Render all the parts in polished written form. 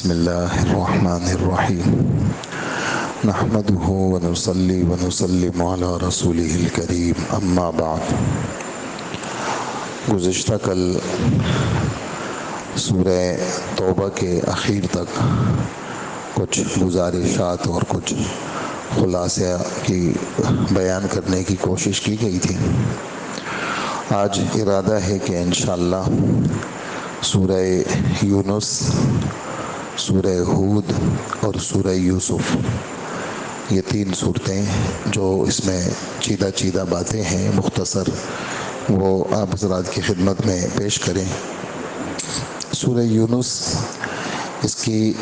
بسم اللہ الرحمن الرحیم نحمده ونصلی ونسلم علی رسولہ الکریم اما بعد۔ گزشتہ کل سورہ توبہ کے اخیر تک کچھ گزارشات اور کچھ خلاصہ کی بیان کرنے کی کوشش کی گئی تھی۔ آج ارادہ ہے کہ انشاءاللہ سورہ یونس، سورہ ہود اور سورہ یوسف، یہ تین صورتیں جو اس میں چیدہ باتیں ہیں مختصر، وہ آپ حضرات کی خدمت میں پیش کریں۔ سورہ یونس، اس کی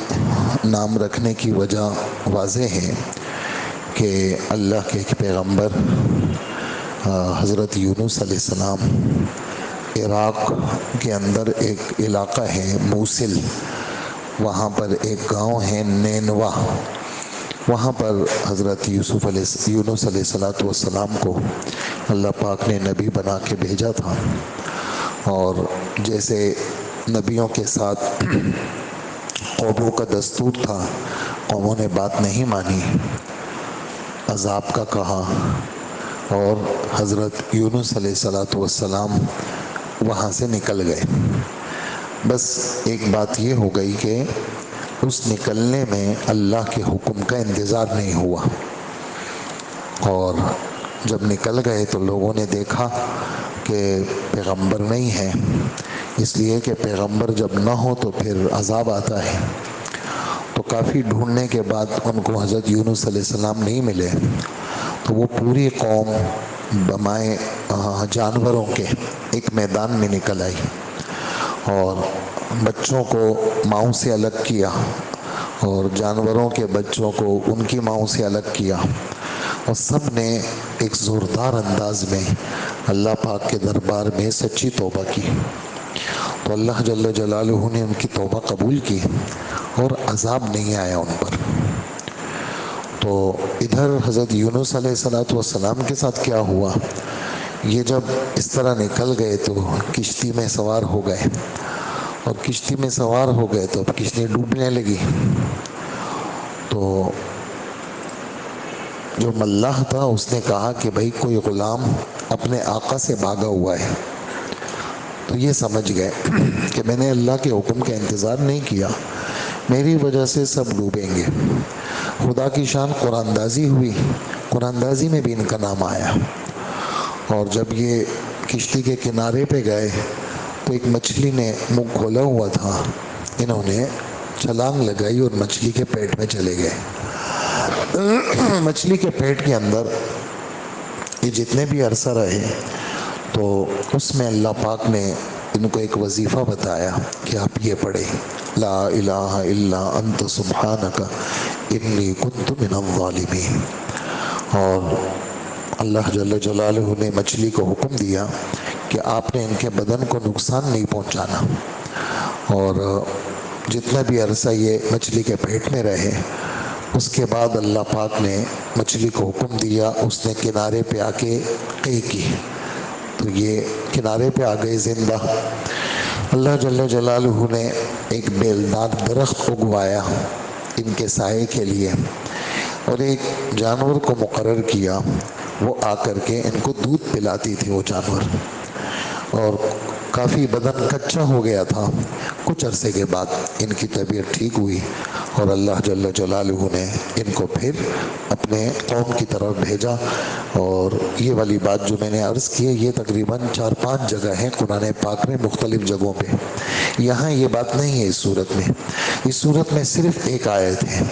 نام رکھنے کی وجہ واضح ہے کہ اللہ کے ایک پیغمبر حضرت یونس علیہ السلام عراق کے اندر ایک علاقہ ہے موصل، وہاں پر ایک گاؤں ہے نینوا، وہاں پر حضرت یونس علیہ السلام کو اللہ پاک نے نبی بنا کے بھیجا تھا، اور جیسے نبیوں کے ساتھ قوموں کا دستور تھا، قوموں نے بات نہیں مانی، عذاب کا کہا، اور حضرت یونس علیہ السلام وہاں سے نکل گئے۔ بس ایک بات یہ ہو گئی کہ اس نکلنے میں اللہ کے حکم کا انتظار نہیں ہوا، اور جب نکل گئے تو لوگوں نے دیکھا کہ پیغمبر نہیں ہے، اس لیے کہ پیغمبر جب نہ ہو تو پھر عذاب آتا ہے۔ تو کافی ڈھونڈنے کے بعد ان کو حضرت یونس علیہ السلام نہیں ملے، تو وہ پوری قوم بمائے جانوروں کے ایک میدان میں نکل آئی، اور بچوں کو ماؤں سے الگ کیا، اور جانوروں کے بچوں کو ان کی ماؤں سے الگ کیا، اور سب نے ایک زوردار انداز میں اللہ پاک کے دربار میں سچی توبہ کی۔ تو اللہ جل جلالہ نے ان کی توبہ قبول کی اور عذاب نہیں آیا ان پر۔ تو ادھر حضرت یونس علیہ السلام کے ساتھ کیا ہوا، یہ جب اس طرح نکل گئے تو کشتی میں سوار ہو گئے، اور کشتی میں سوار ہو گئے تو اب کشتی ڈوبنے لگی۔ تو جو ملاح تھا اس نے کہا کہ بھائی کوئی غلام اپنے آقا سے بھاگا ہوا ہے۔ تو یہ سمجھ گئے کہ میں نے اللہ کے حکم کا انتظار نہیں کیا، میری وجہ سے سب ڈوبیں گے۔ خدا کی شان قرآن اندازی ہوئی، قرآن اندازی میں بھی ان کا نام آیا، اور جب یہ کشتی کے کنارے پہ گئے تو ایک مچھلی نے منہ کھولا ہوا تھا، انہوں نے چھلانگ لگائی اور مچھلی کے پیٹ میں چلے گئے۔ مچھلی کے پیٹ کے اندر یہ جتنے بھی عرصہ رہے تو اس میں اللہ پاک نے ان کو ایک وظیفہ بتایا کہ آپ یہ پڑھیں، لا الہ الا انت سبحانک انی کنت من الظالمین۔ اور اللہ جل جلالہ نے مچھلی کو حکم دیا کہ آپ نے ان کے بدن کو نقصان نہیں پہنچانا، اور جتنا بھی عرصہ یہ مچھلی کے پیٹ میں رہے، اس کے بعد اللہ پاک نے مچھلی کو حکم دیا، اس نے کنارے پہ آ کے قے کی، تو یہ کنارے پہ آ گئے زندہ۔ اللہ جل جلالہ نے ایک بیلدار درخت اگوایا ان کے سائے کے لیے، اور ایک جانور کو مقرر کیا، وہ آ کر کے ان کو دودھ پلاتی تھی وہ جانور، اور کافی بدن کچا ہو گیا تھا۔ کچھ عرصے کے بعد ان کی طبیعت ٹھیک ہوئی، اور اللہ جل جلالہ نے ان کو پھر اپنے قوم کی طرف بھیجا۔ اور یہ والی بات جو میں نے عرض کی ہے، یہ تقریباً 4-5 جگہ ہیں قرآن پاک میں مختلف جگہوں پہ، یہاں یہ بات نہیں ہے اس صورت میں۔ اس صورت میں صرف ایک آیت ہے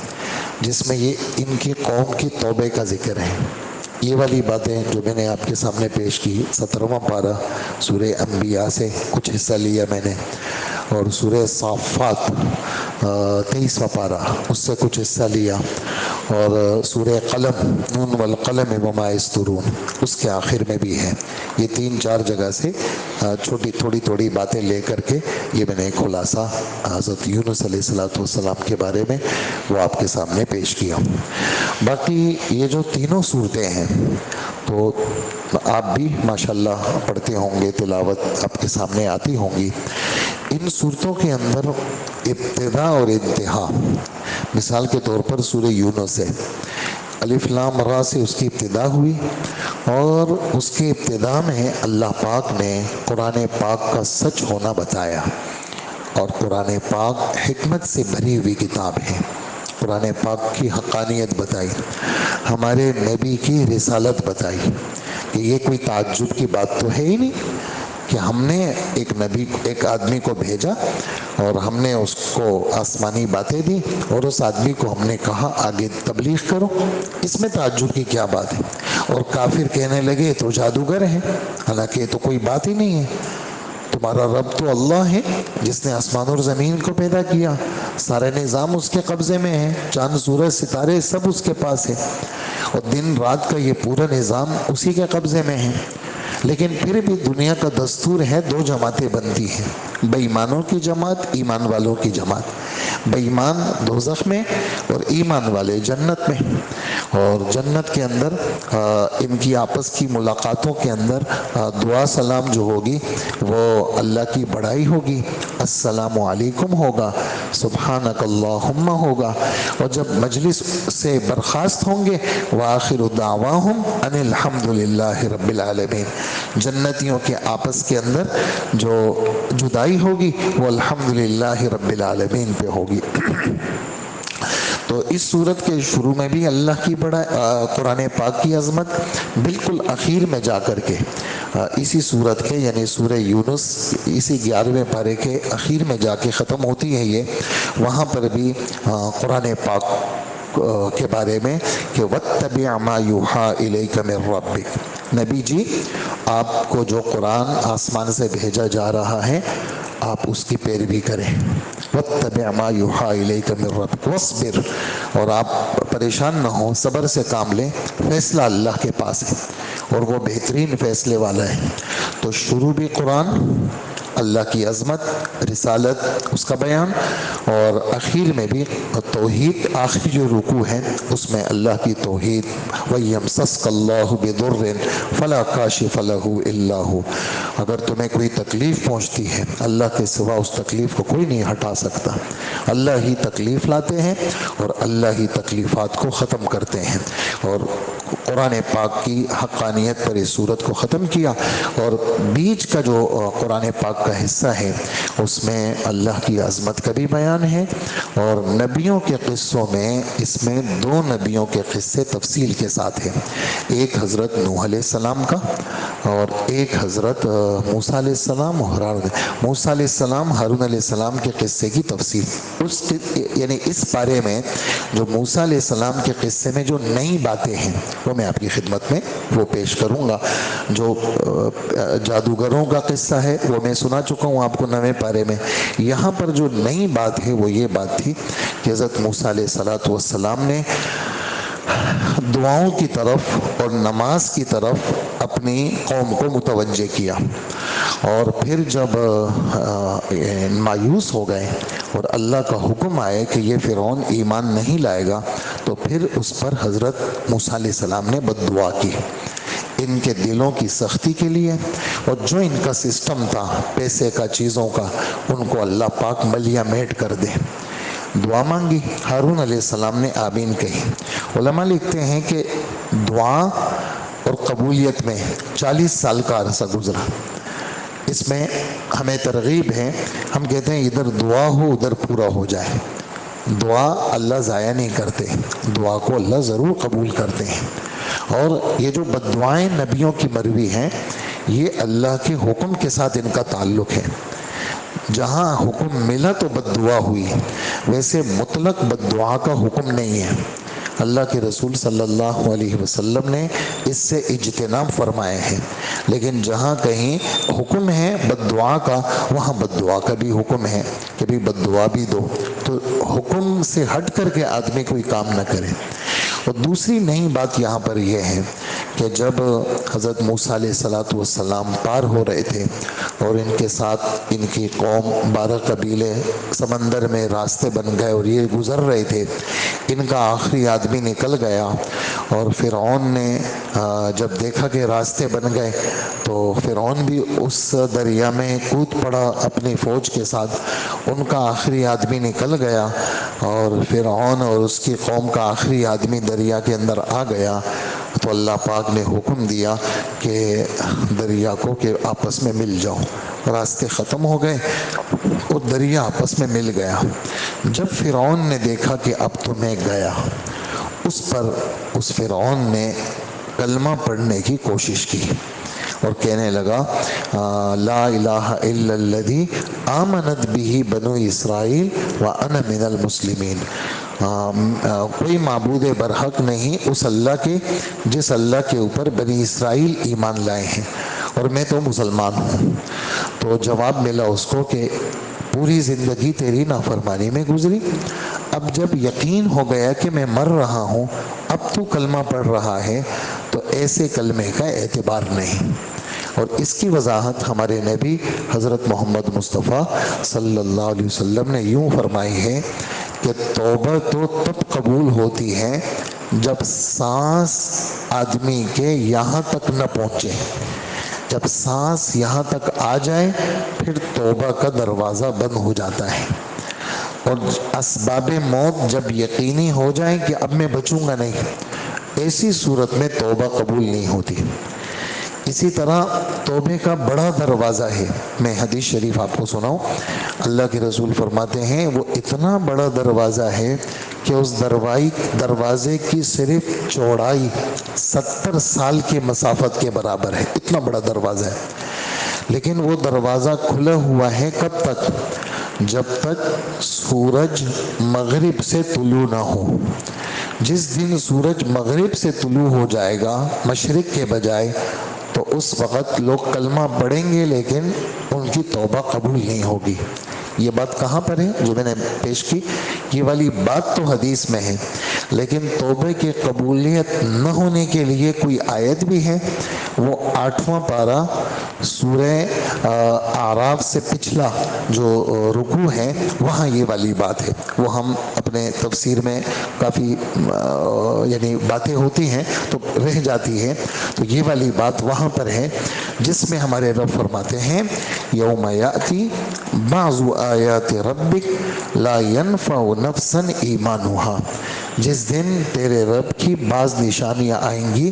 جس میں یہ ان کی قوم کی توبہ کا ذکر ہے۔ یہ والی باتیں جو میں نے آپ کے سامنے پیش کی، 17واں پارہ سورہ انبیاء سے کچھ حصہ لیا میں نے، اور سورہ صافات 23واں پارہ اس سے کچھ حصہ لیا، اور سورہ قلم نون والقلم وما یسطرون اس کے آخر میں بھی ہے۔ یہ 3-4 جگہ سے تھوڑی باتیں لے کر کے یہ میں نے ایک خلاصہ حضرت یونس علیہ السلام کے بارے میں وہ آپ کے سامنے پیش کیا۔ باقی یہ جو تینوں صورتیں ہیں تو آپ بھی ماشاءاللہ پڑھتے ہوں گے، تلاوت آپ کے سامنے آتی ہوں گی۔ ان صورتوں کے اندر ابتدا اور انتہا. مثال کے طور پر سورہ یونس ہے، الف لام را سے اس کی ابتدا ہوئی، اور اس کی ابتدا میں اللہ پاک نے قرآن پاک کا سچ ہونا بتایا. اور قرآن پاک حکمت سے بھری ہوئی کتاب ہے. قرآن پاک کی حقانیت بتائی، ہمارے نبی کی رسالت بتائی کہ یہ کوئی تعجب کی بات تو ہے ہی نہیں کہ ہم نے ایک آدمی کو بھیجا اور ہم نے اس کو آسمانی باتیں دی اور اس آدمی کو ہم نے کہا آگے تبلیغ کرو. اس میں تعجب کی کیا بات ہے؟ اور کافر کہنے لگے تو جادوگر ہے، حالانکہ یہ تو کوئی بات ہی نہیں ہے. تمہارا رب تو اللہ ہے جس نے آسمان اور زمین کو پیدا کیا، سارے نظام اس کے قبضے میں ہے، چاند سورج ستارے سب اس کے پاس ہے، اور دن رات کا یہ پورا نظام اسی کے قبضے میں ہے. لیکن پھر بھی دنیا کا دستور ہے دو جماعتیں بنتی ہیں، بے ایمانوں کی جماعت، ایمان والوں کی جماعت. بے ایمان دوزخ میں اور ایمان والے جنت میں. اور جنت کے اندر ان کی آپس کی ملاقاتوں کے اندر دعا سلام جو ہوگی وہ اللہ کی بڑائی ہوگی، السلام علیکم ہوگا، سبحانک اللہم ہوگا. اور جب مجلس سے برخاست ہوں گے وآخر دعواہم ان الحمد للہ رب العالمین. جنتیوں کے آپس کے اندر جو جدائی ہوگی وہ الحمدللہ رب العالمین پہ ہوگی. تو اس صورت کے شروع میں بھی اللہ کی بڑا قرآن پاک کی عظمت، بالکل اخیر میں جا کر کے اسی صورت کے یعنی سورہ یونس اسی 11ویں پارے کے اخیر میں جا کے ختم ہوتی ہے یہ. وہاں پر بھی قرآن پاک کے بارے میں کہ وَاتَّبِعْ مَا يُوحَىٰ إِلَيْكَ مِن رَّبِّكَ، نبی جی آپ کو جو قرآن آسمان سے بھیجا جا رہا ہے آپ اس کی پیروی کریں. وَاتَّبِعْ مَا يُوحَىٰ إِلَيْكَ مِن رَّبِّكَ وَاصْبِرْ، اور آپ پریشان نہ ہوں، صبر سے کام لیں، فیصلہ اللہ کے پاس ہے اور وہ بہترین فیصلے والا ہے. تو شروع بھی قرآن، اللہ کی عظمت، رسالت، اس کا بیان، اور اخیر میں بھی توحید. آخری جو رکوع ہے اس میں اللہ کی توحید، وَيَمْسَسْكَ اللَّهُ بِضُرٍّ فَلَا كَاشِفَ لَهُ إِلَّا هُوَ، اگر تمہیں کوئی تکلیف پہنچتی ہے اللہ کے سوا اس تکلیف کو کوئی نہیں ہٹا سکتا. اللہ ہی تکلیف لاتے ہیں اور اللہ ہی تکلیفات کو ختم کرتے ہیں. اور قرآن پاک کی حقانیت پر اس صورت کو ختم کیا. اور بیچ کا جو قرآن پاک کا حصہ ہے اس میں اللہ کی عظمت کا بھی بیان ہے، اور نبیوں کے قصوں میں اس میں دو نبیوں کے قصے تفصیل کے ساتھ ہیں. ایک حضرت نوح علیہ السلام کا اور ایک حضرت موسیٰ علیہ السلام اور موسیٰ علیہ السلام ہارون علیہ السلام کے قصے کی تفصیل. یعنی اس بارے میں جو موسیٰ علیہ السلام کے قصے میں جو نئی باتیں ہیں وہ میں آپ کی خدمت میں وہ پیش کروں گا. جو جادوگروں کا قصہ ہے وہ میں سنا چکا ہوں آپ کو 9ویں پارے میں. یہاں پر جو نئی بات ہے وہ یہ بات تھی کہ حضرت موسیٰ علیہ السلام نے دعاؤں کی طرف اور نماز کی طرف اپنی قوم کو متوجہ کیا، اور پھر جب مایوس ہو گئے اور اللہ کا حکم آئے کہ یہ فرعون ایمان نہیں لائے گا تو پھر اس پر حضرت موسیٰ علیہ السلام نے بد دعا کی ان کے دلوں کی سختی کے لیے، اور جو ان کا سسٹم تھا پیسے کا، چیزوں کا، ان کو اللہ پاک ملیا میٹ کر دے. دعا مانگی، ہارون علیہ السلام نے آمین کہی. علماء لکھتے ہیں کہ دعا اور قبولیت میں 40 سال کا عرصہ گزرا. اس میں ہمیں ترغیب ہے، ہم کہتے ہیں ادھر دعا ہو ادھر پورا ہو جائے. دعا اللہ ضائع نہیں کرتے، دعا کو اللہ ضرور قبول کرتے ہیں. اور یہ جو بد دعائیں نبیوں کی مروی ہیں یہ اللہ کے حکم کے ساتھ ان کا تعلق ہے. جہاں حکم ملا تو بد دعا ہوئی، ویسے مطلق بد دعا کا حکم نہیں ہے. اللہ کے رسول صلی اللہ علیہ وسلم نے اس سے اجتناب فرمائے ہیں، لیکن جہاں کہیں حکم ہے بد دعا کا وہاں بد دعا کا بھی حکم ہے کہ بھی بد دعا بھی دو. تو حکم سے ہٹ کر کے آدمی کوئی کام نہ کرے. اور دوسری نئی بات یہاں پر یہ ہے کہ جب حضرت موسیٰ علیہ السلام پار ہو رہے تھے اور ان کے ساتھ ان کی قوم 12 قبیلے سمندر میں راستے بن گئے اور یہ گزر رہے تھے. ان کا آخری آدمی نکل گیا اور فرعون نے جب دیکھا کہ راستے بن گئے تو فرعون بھی اس دریا میں کود پڑا اپنی فوج کے ساتھ. ان کا آخری آدمی نکل گیا اور فرعون اور اس کی قوم کا آخری آدمی دریا کے اندر آ گیا. تو اللہ پاک نے حکم دیا کہ دریا کو کہ آپس میں مل جاؤ. راستے ختم ہو گئے اور دریا آپس میں مل گیا. جب فرعون نے دیکھا کہ اب تو میں گیا، اس فرعون نے کلمہ پڑھنے کی کوشش کی اور کہنے لگا لا الہ الا الذی آمنت بہ بنو اسرائیل وانا من المسلمین. کوئی معبود برحق نہیں اس اللہ کے جس اللہ کے اوپر بنی اسرائیل ایمان لائے ہیں اور میں تو مسلمان ہوں. تو جواب ملا اس کو کہ پوری زندگی تیری نافرمانی میں گزری، اب جب یقین ہو گیا کہ میں مر رہا ہوں، اب تو کلمہ پڑھ رہا ہے، تو ایسے کلمے کا اعتبار نہیں. اور اس کی وضاحت ہمارے نبی حضرت محمد مصطفیٰ صلی اللہ علیہ وسلم نے یوں فرمائی ہے کہ توبہ تو تب قبول ہوتی ہے جب سانس آدمی کے یہاں تک نہ پہنچے. جب سانس یہاں تک آ جائے پھر توبہ کا دروازہ بند ہو جاتا ہے، اور اسباب موت جب یقینی ہو جائے کہ اب میں بچوں گا نہیں، ایسی صورت میں توبہ قبول نہیں ہوتی. اسی طرح توبے کا بڑا دروازہ ہے. میں حدیث شریف آپ کو سناؤں. اللہ کے رسول فرماتے ہیں وہ اتنا بڑا دروازہ ہے کہ اس دروازے کی صرف چوڑائی 70 سال کے مسافت کے برابر ہے. اتنا بڑا دروازہ ہے، لیکن وہ دروازہ کھلا ہوا ہے کب تک؟ جب تک سورج مغرب سے طلوع نہ ہو. جس دن سورج مغرب سے طلوع ہو جائے گا مشرق کے بجائے، تو اس وقت لوگ کلمہ پڑھیں گے لیکن ان کی توبہ قبول نہیں ہوگی. یہ بات کہاں پر ہے جو میں نے پیش کی؟ یہ والی بات تو حدیث میں ہے، لیکن توبہ کی قبولیت نہ ہونے کے لیے کوئی آیت بھی ہے. وہ 8واں پارہ سورہ اعراف سے پچھلا جو رکوع ہے وہاں یہ والی بات ہے. وہ ہم اپنے تفسیر میں کافی یعنی باتیں ہوتی ہیں تو رہ جاتی ہے، تو یہ والی بات وہاں پر ہے جس میں ہمارے رب فرماتے ہیں یوم یاتی بعض آیات ربک لا ينفع نفسا ایمانها. جس دن تیرے رب کی بعض نشانیاں آئیں گی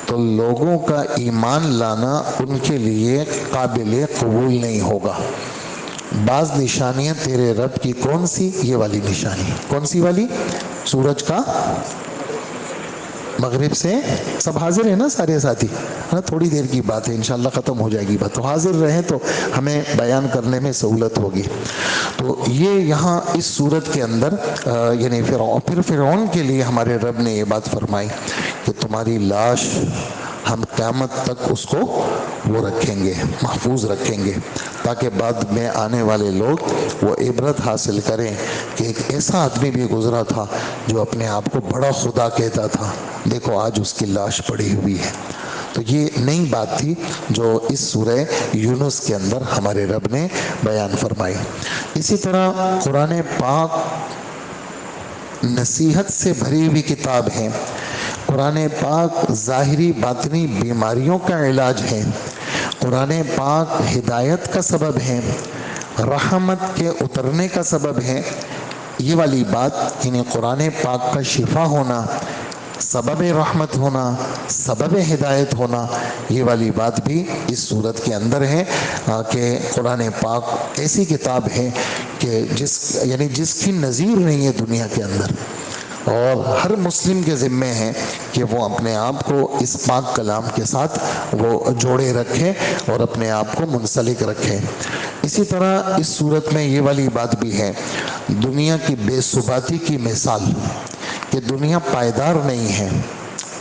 تو لوگوں کا ایمان لانا ان کے لیے قابل قبول نہیں ہوگا. بعض نشانیاں تیرے رب کی کون سی؟ یہ والی نشانی. کون سی والی؟ سورج کا مغرب سے. سب حاضر ہیں نا سارے ساتھی؟ تھوڑی دیر کی بات ہے، انشاءاللہ ختم ہو جائے گی بات، تو حاضر رہیں تو ہمیں بیان کرنے میں سہولت ہوگی. تو یہ یہاں اس صورت کے اندر یعنی پھر فرعون کے لیے ہمارے رب نے یہ بات فرمائی کہ تمہاری لاش ہم قیامت تک اس کو وہ رکھیں گے، محفوظ رکھیں گے، تاکہ بعد میں آنے والے لوگ وہ عبرت حاصل کریں کہ ایک ایسا آدمی بھی گزرا تھا جو اپنے آپ کو بڑا خدا کہتا تھا، دیکھو آج اس کی لاش پڑی ہوئی ہے. تو یہ نئی بات تھی جو اس سورہ یونس کے اندر ہمارے رب نے بیان فرمائی. اسی طرح قرآن پاک نصیحت سے بھری ہوئی کتاب ہے. قرآن پاک ظاہری باطنی بیماریوں کا علاج ہے. قرآن پاک ہدایت کا سبب ہے، رحمت کے اترنے کا سبب ہے. یہ والی بات یعنی قرآن پاک کا شفا ہونا، سبب رحمت ہونا، سبب ہدایت ہونا، یہ والی بات بھی اس صورت کے اندر ہے کہ قرآن پاک ایسی کتاب ہے کہ جس کی نظیر نہیں ہے دنیا کے اندر. اور ہر مسلم کے ذمے ہے کہ وہ اپنے آپ کو اس پاک کلام کے ساتھ وہ جوڑے رکھے اور اپنے آپ کو منسلک رکھے. اسی طرح اس صورت میں یہ والی بات بھی ہے، دنیا کی بے ثباتی کی مثال کہ دنیا پائیدار نہیں ہے.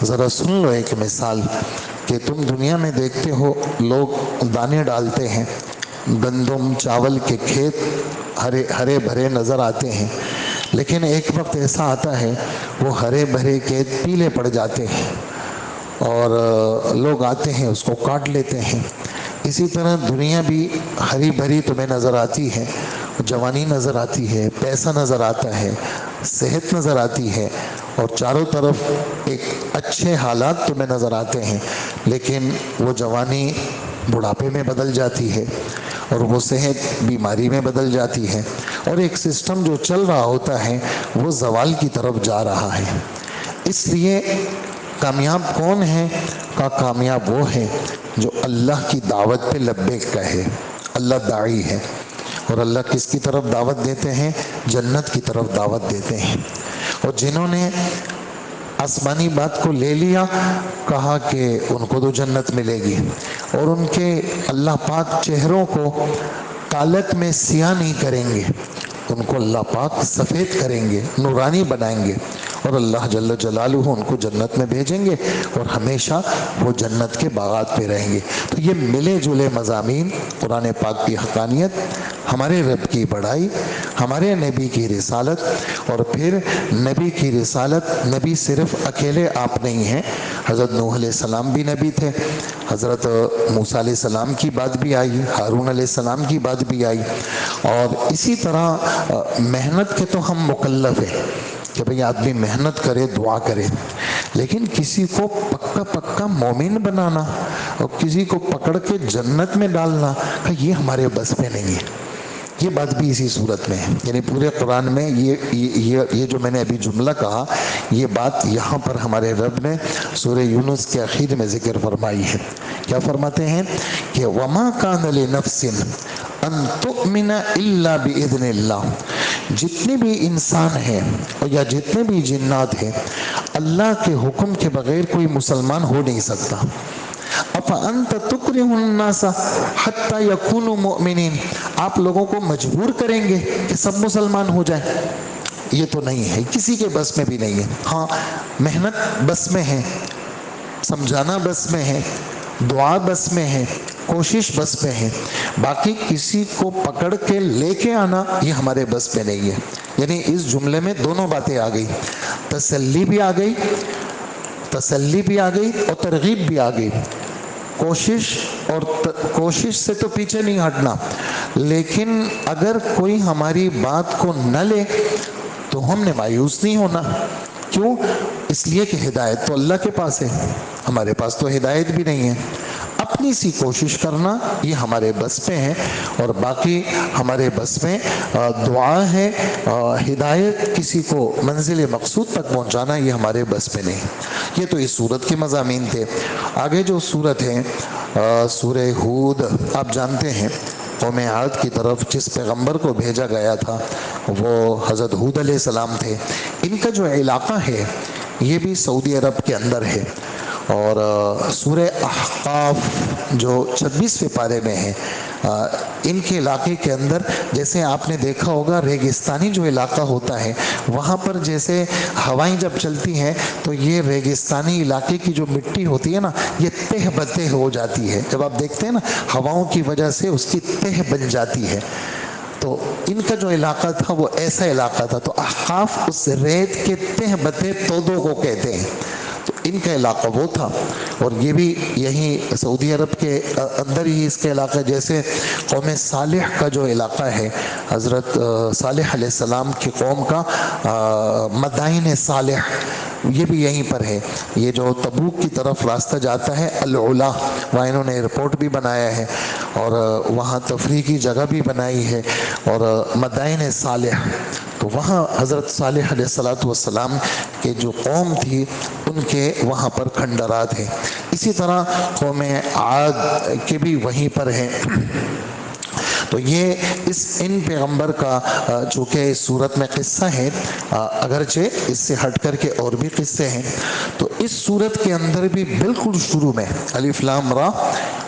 ذرا سن لو ایک مثال کہ تم دنیا میں دیکھتے ہو لوگ دانے ڈالتے ہیں، گندم چاول کے کھیت ہرے بھرے نظر آتے ہیں، لیکن ایک وقت ایسا آتا ہے وہ ہرے بھرے کھیت پیلے پڑ جاتے ہیں اور لوگ آتے ہیں اس کو کاٹ لیتے ہیں. اسی طرح دنیا بھی ہری بھری تمہیں نظر آتی ہے، جوانی نظر آتی ہے، پیسہ نظر آتا ہے، صحت نظر آتی ہے، اور چاروں طرف ایک اچھے حالات تمہیں نظر آتے ہیں، لیکن وہ جوانی بڑھاپے میں بدل جاتی ہے، اور وہ صحت بیماری میں بدل جاتی ہے، اور ایک سسٹم جو چل رہا ہوتا ہے وہ زوال کی طرف جا رہا ہے۔ اس لیے کامیاب کون ہے؟ کامیاب وہ ہے جو اللہ کی دعوت پہ لبیک کہے۔ اللہ داعی ہے، اور اللہ کس کی طرف دعوت دیتے ہیں؟ جنت کی طرف دعوت دیتے ہیں۔ اور جنہوں نے آسمانی بات کو لے لیا، کہا کہ ان کو تو جنت ملے گی، اور ان کے اللہ پاک چہروں کو کالک میں سیاہ نہیں کریں گے، ان کو اللہ پاک سفید کریں گے، نورانی بنائیں گے، اور اللہ جل جلالہ ان کو جنت میں بھیجیں گے، اور ہمیشہ وہ جنت کے باغات پہ رہیں گے۔ تو یہ ملے جلے مضامین، قرآن پاک کی حقانیت، ہمارے رب کی بڑائی، ہمارے نبی کی رسالت، اور پھر نبی کی رسالت، نبی صرف اکیلے آپ نہیں ہیں، حضرت نوح علیہ السلام بھی نبی تھے، حضرت موسیٰ علیہ السلام کی بات بھی آئی، ہارون علیہ السلام کی بات بھی آئی، اور اسی طرح محنت کے تو ہم مکلف ہیں کہ بھئی آدمی محنت کرے، دعا کرے، لیکن کسی کو پکا پکا مومن بنانا اور کسی کو پکڑ کے جنت میں ڈالنا، یہ ہمارے بس میں نہیں ہے۔ یہ بات بھی اسی صورت میں ہے، یعنی پورے قرآن میں یہ جو میں نے ابھی جملہ کہا، یہ بات یہاں پر ہمارے رب نے سورہ یونس کے اخیر میں ذکر فرمائی ہے۔ کیا فرماتے ہیں کہ وَمَا كَانَ لِنَفْسٍ أَن تُؤْمِنَ إِلَّا بِإِذْنِ اللَّهِ، جتنے بھی انسان ہیں یا جتنے بھی جنات ہیں، اللہ کے حکم کے بغیر کوئی مسلمان ہو نہیں سکتا۔ أَفَأَنْتَ تُكْرِهُ النَّاسَ حَتَّى يَكُونُوا مُؤْمِنِينَ، آپ لوگوں کو مجبور کریں گے کہ سب مسلمان ہو جائیں؟ یہ تو نہیں ہے، کسی کے بس میں بھی نہیں ہے۔ ہاں، محنت بس میں ہے، سمجھانا بس میں ہے، دعا بس میں ہے، کوشش بس میں ہے، باقی کسی کو پکڑ کے لے کے آنا یہ ہمارے بس میں نہیں ہے۔ یعنی اس جملے میں دونوں باتیں آ گئی، تسلی بھی آ گئی، تسلی بھی آ گئی اور ترغیب بھی آ گئی۔ کوشش سے تو پیچھے نہیں ہٹنا، لیکن اگر کوئی ہماری بات کو نہ لے تو ہم نے مایوس نہیں ہونا۔ کیوں؟ اس لیے کہ ہدایت تو اللہ کے پاس ہے، ہمارے پاس تو ہدایت بھی نہیں ہے۔ اپنی سی کوشش کرنا یہ ہمارے بس میں ہے، اور باقی ہمارے بس میں دعا ہے، ہدایت کسی کو منزل مقصود تک پہنچانا یہ ہمارے بس میں نہیں۔ یہ تو اس سورت کے مضامین تھے۔ آگے جو سورت ہے سورہ ہود، آپ جانتے ہیں قوم عاد کی طرف جس پیغمبر کو بھیجا گیا تھا وہ حضرت ہود علیہ السلام تھے۔ ان کا جو علاقہ ہے یہ بھی سعودی عرب کے اندر ہے، اور سورہ احقاف جو 26ویں پارے میں ہے، ان کے علاقے کے اندر جیسے آپ نے دیکھا ہوگا ریگستانی جو علاقہ ہوتا ہے وہاں پر جیسے ہوائیں جب چلتی ہیں تو یہ ریگستانی علاقے کی جو مٹی ہوتی ہے نا یہ تہ بتہ ہو جاتی ہے، جب آپ دیکھتے ہیں نا ہواؤں کی وجہ سے اس کی تہ بن جاتی ہے، تو ان کا جو علاقہ تھا وہ ایسا علاقہ تھا۔ تو احقاف اس ریت کے تہ بتہ تودوں کو کہتے ہیں، تو ان کا علاقہ وہ تھا، اور یہ بھی یہیں سعودی عرب کے اندر ہی اس کا علاقہ، جیسے قوم صالح کا جو علاقہ ہے، حضرت صالح علیہ السلام کی قوم کا مدائن صالح یہ بھی یہیں پر ہے۔ یہ جو تبوک کی طرف راستہ جاتا ہے العلا، وہاں انہوں نے ایئرپورٹ بھی بنایا ہے اور وہاں تفریح کی جگہ بھی بنائی ہے، اور مدائن صالح، تو وہاں حضرت صالح علیہ السلام کے جو قوم تھی ان کے وہاں پر کھنڈرات ہیں۔ اسی طرح قوم عاد کے بھی وہیں پر ہیں۔ تو یہ ان پیغمبر کا چونکہ اس صورت میں قصہ ہے، اگرچہ اس سے ہٹ کر کے اور بھی قصے ہیں، تو اس صورت کے اندر بھی بالکل شروع میں الف لام را،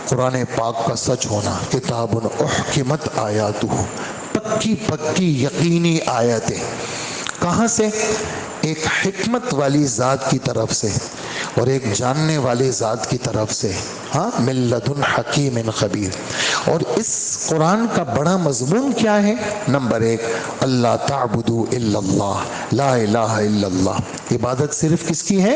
قرآن پاک کا سچ ہونا، کتاب احکمت آیاتہ، پکی پکی یقینی آیتیں، کہاں سے؟ ایک حکمت والی ذات کی طرف سے اور ایک جاننے والے ذات کی طرف سے، ہاں، من لدن حکیم خبیر۔ اور اس قرآن کا بڑا مضمون کیا ہے؟ نمبر 1، اللہ تعبدوا الا اللہ، لا الہ الا اللہ، عبادت صرف کس کی ہے؟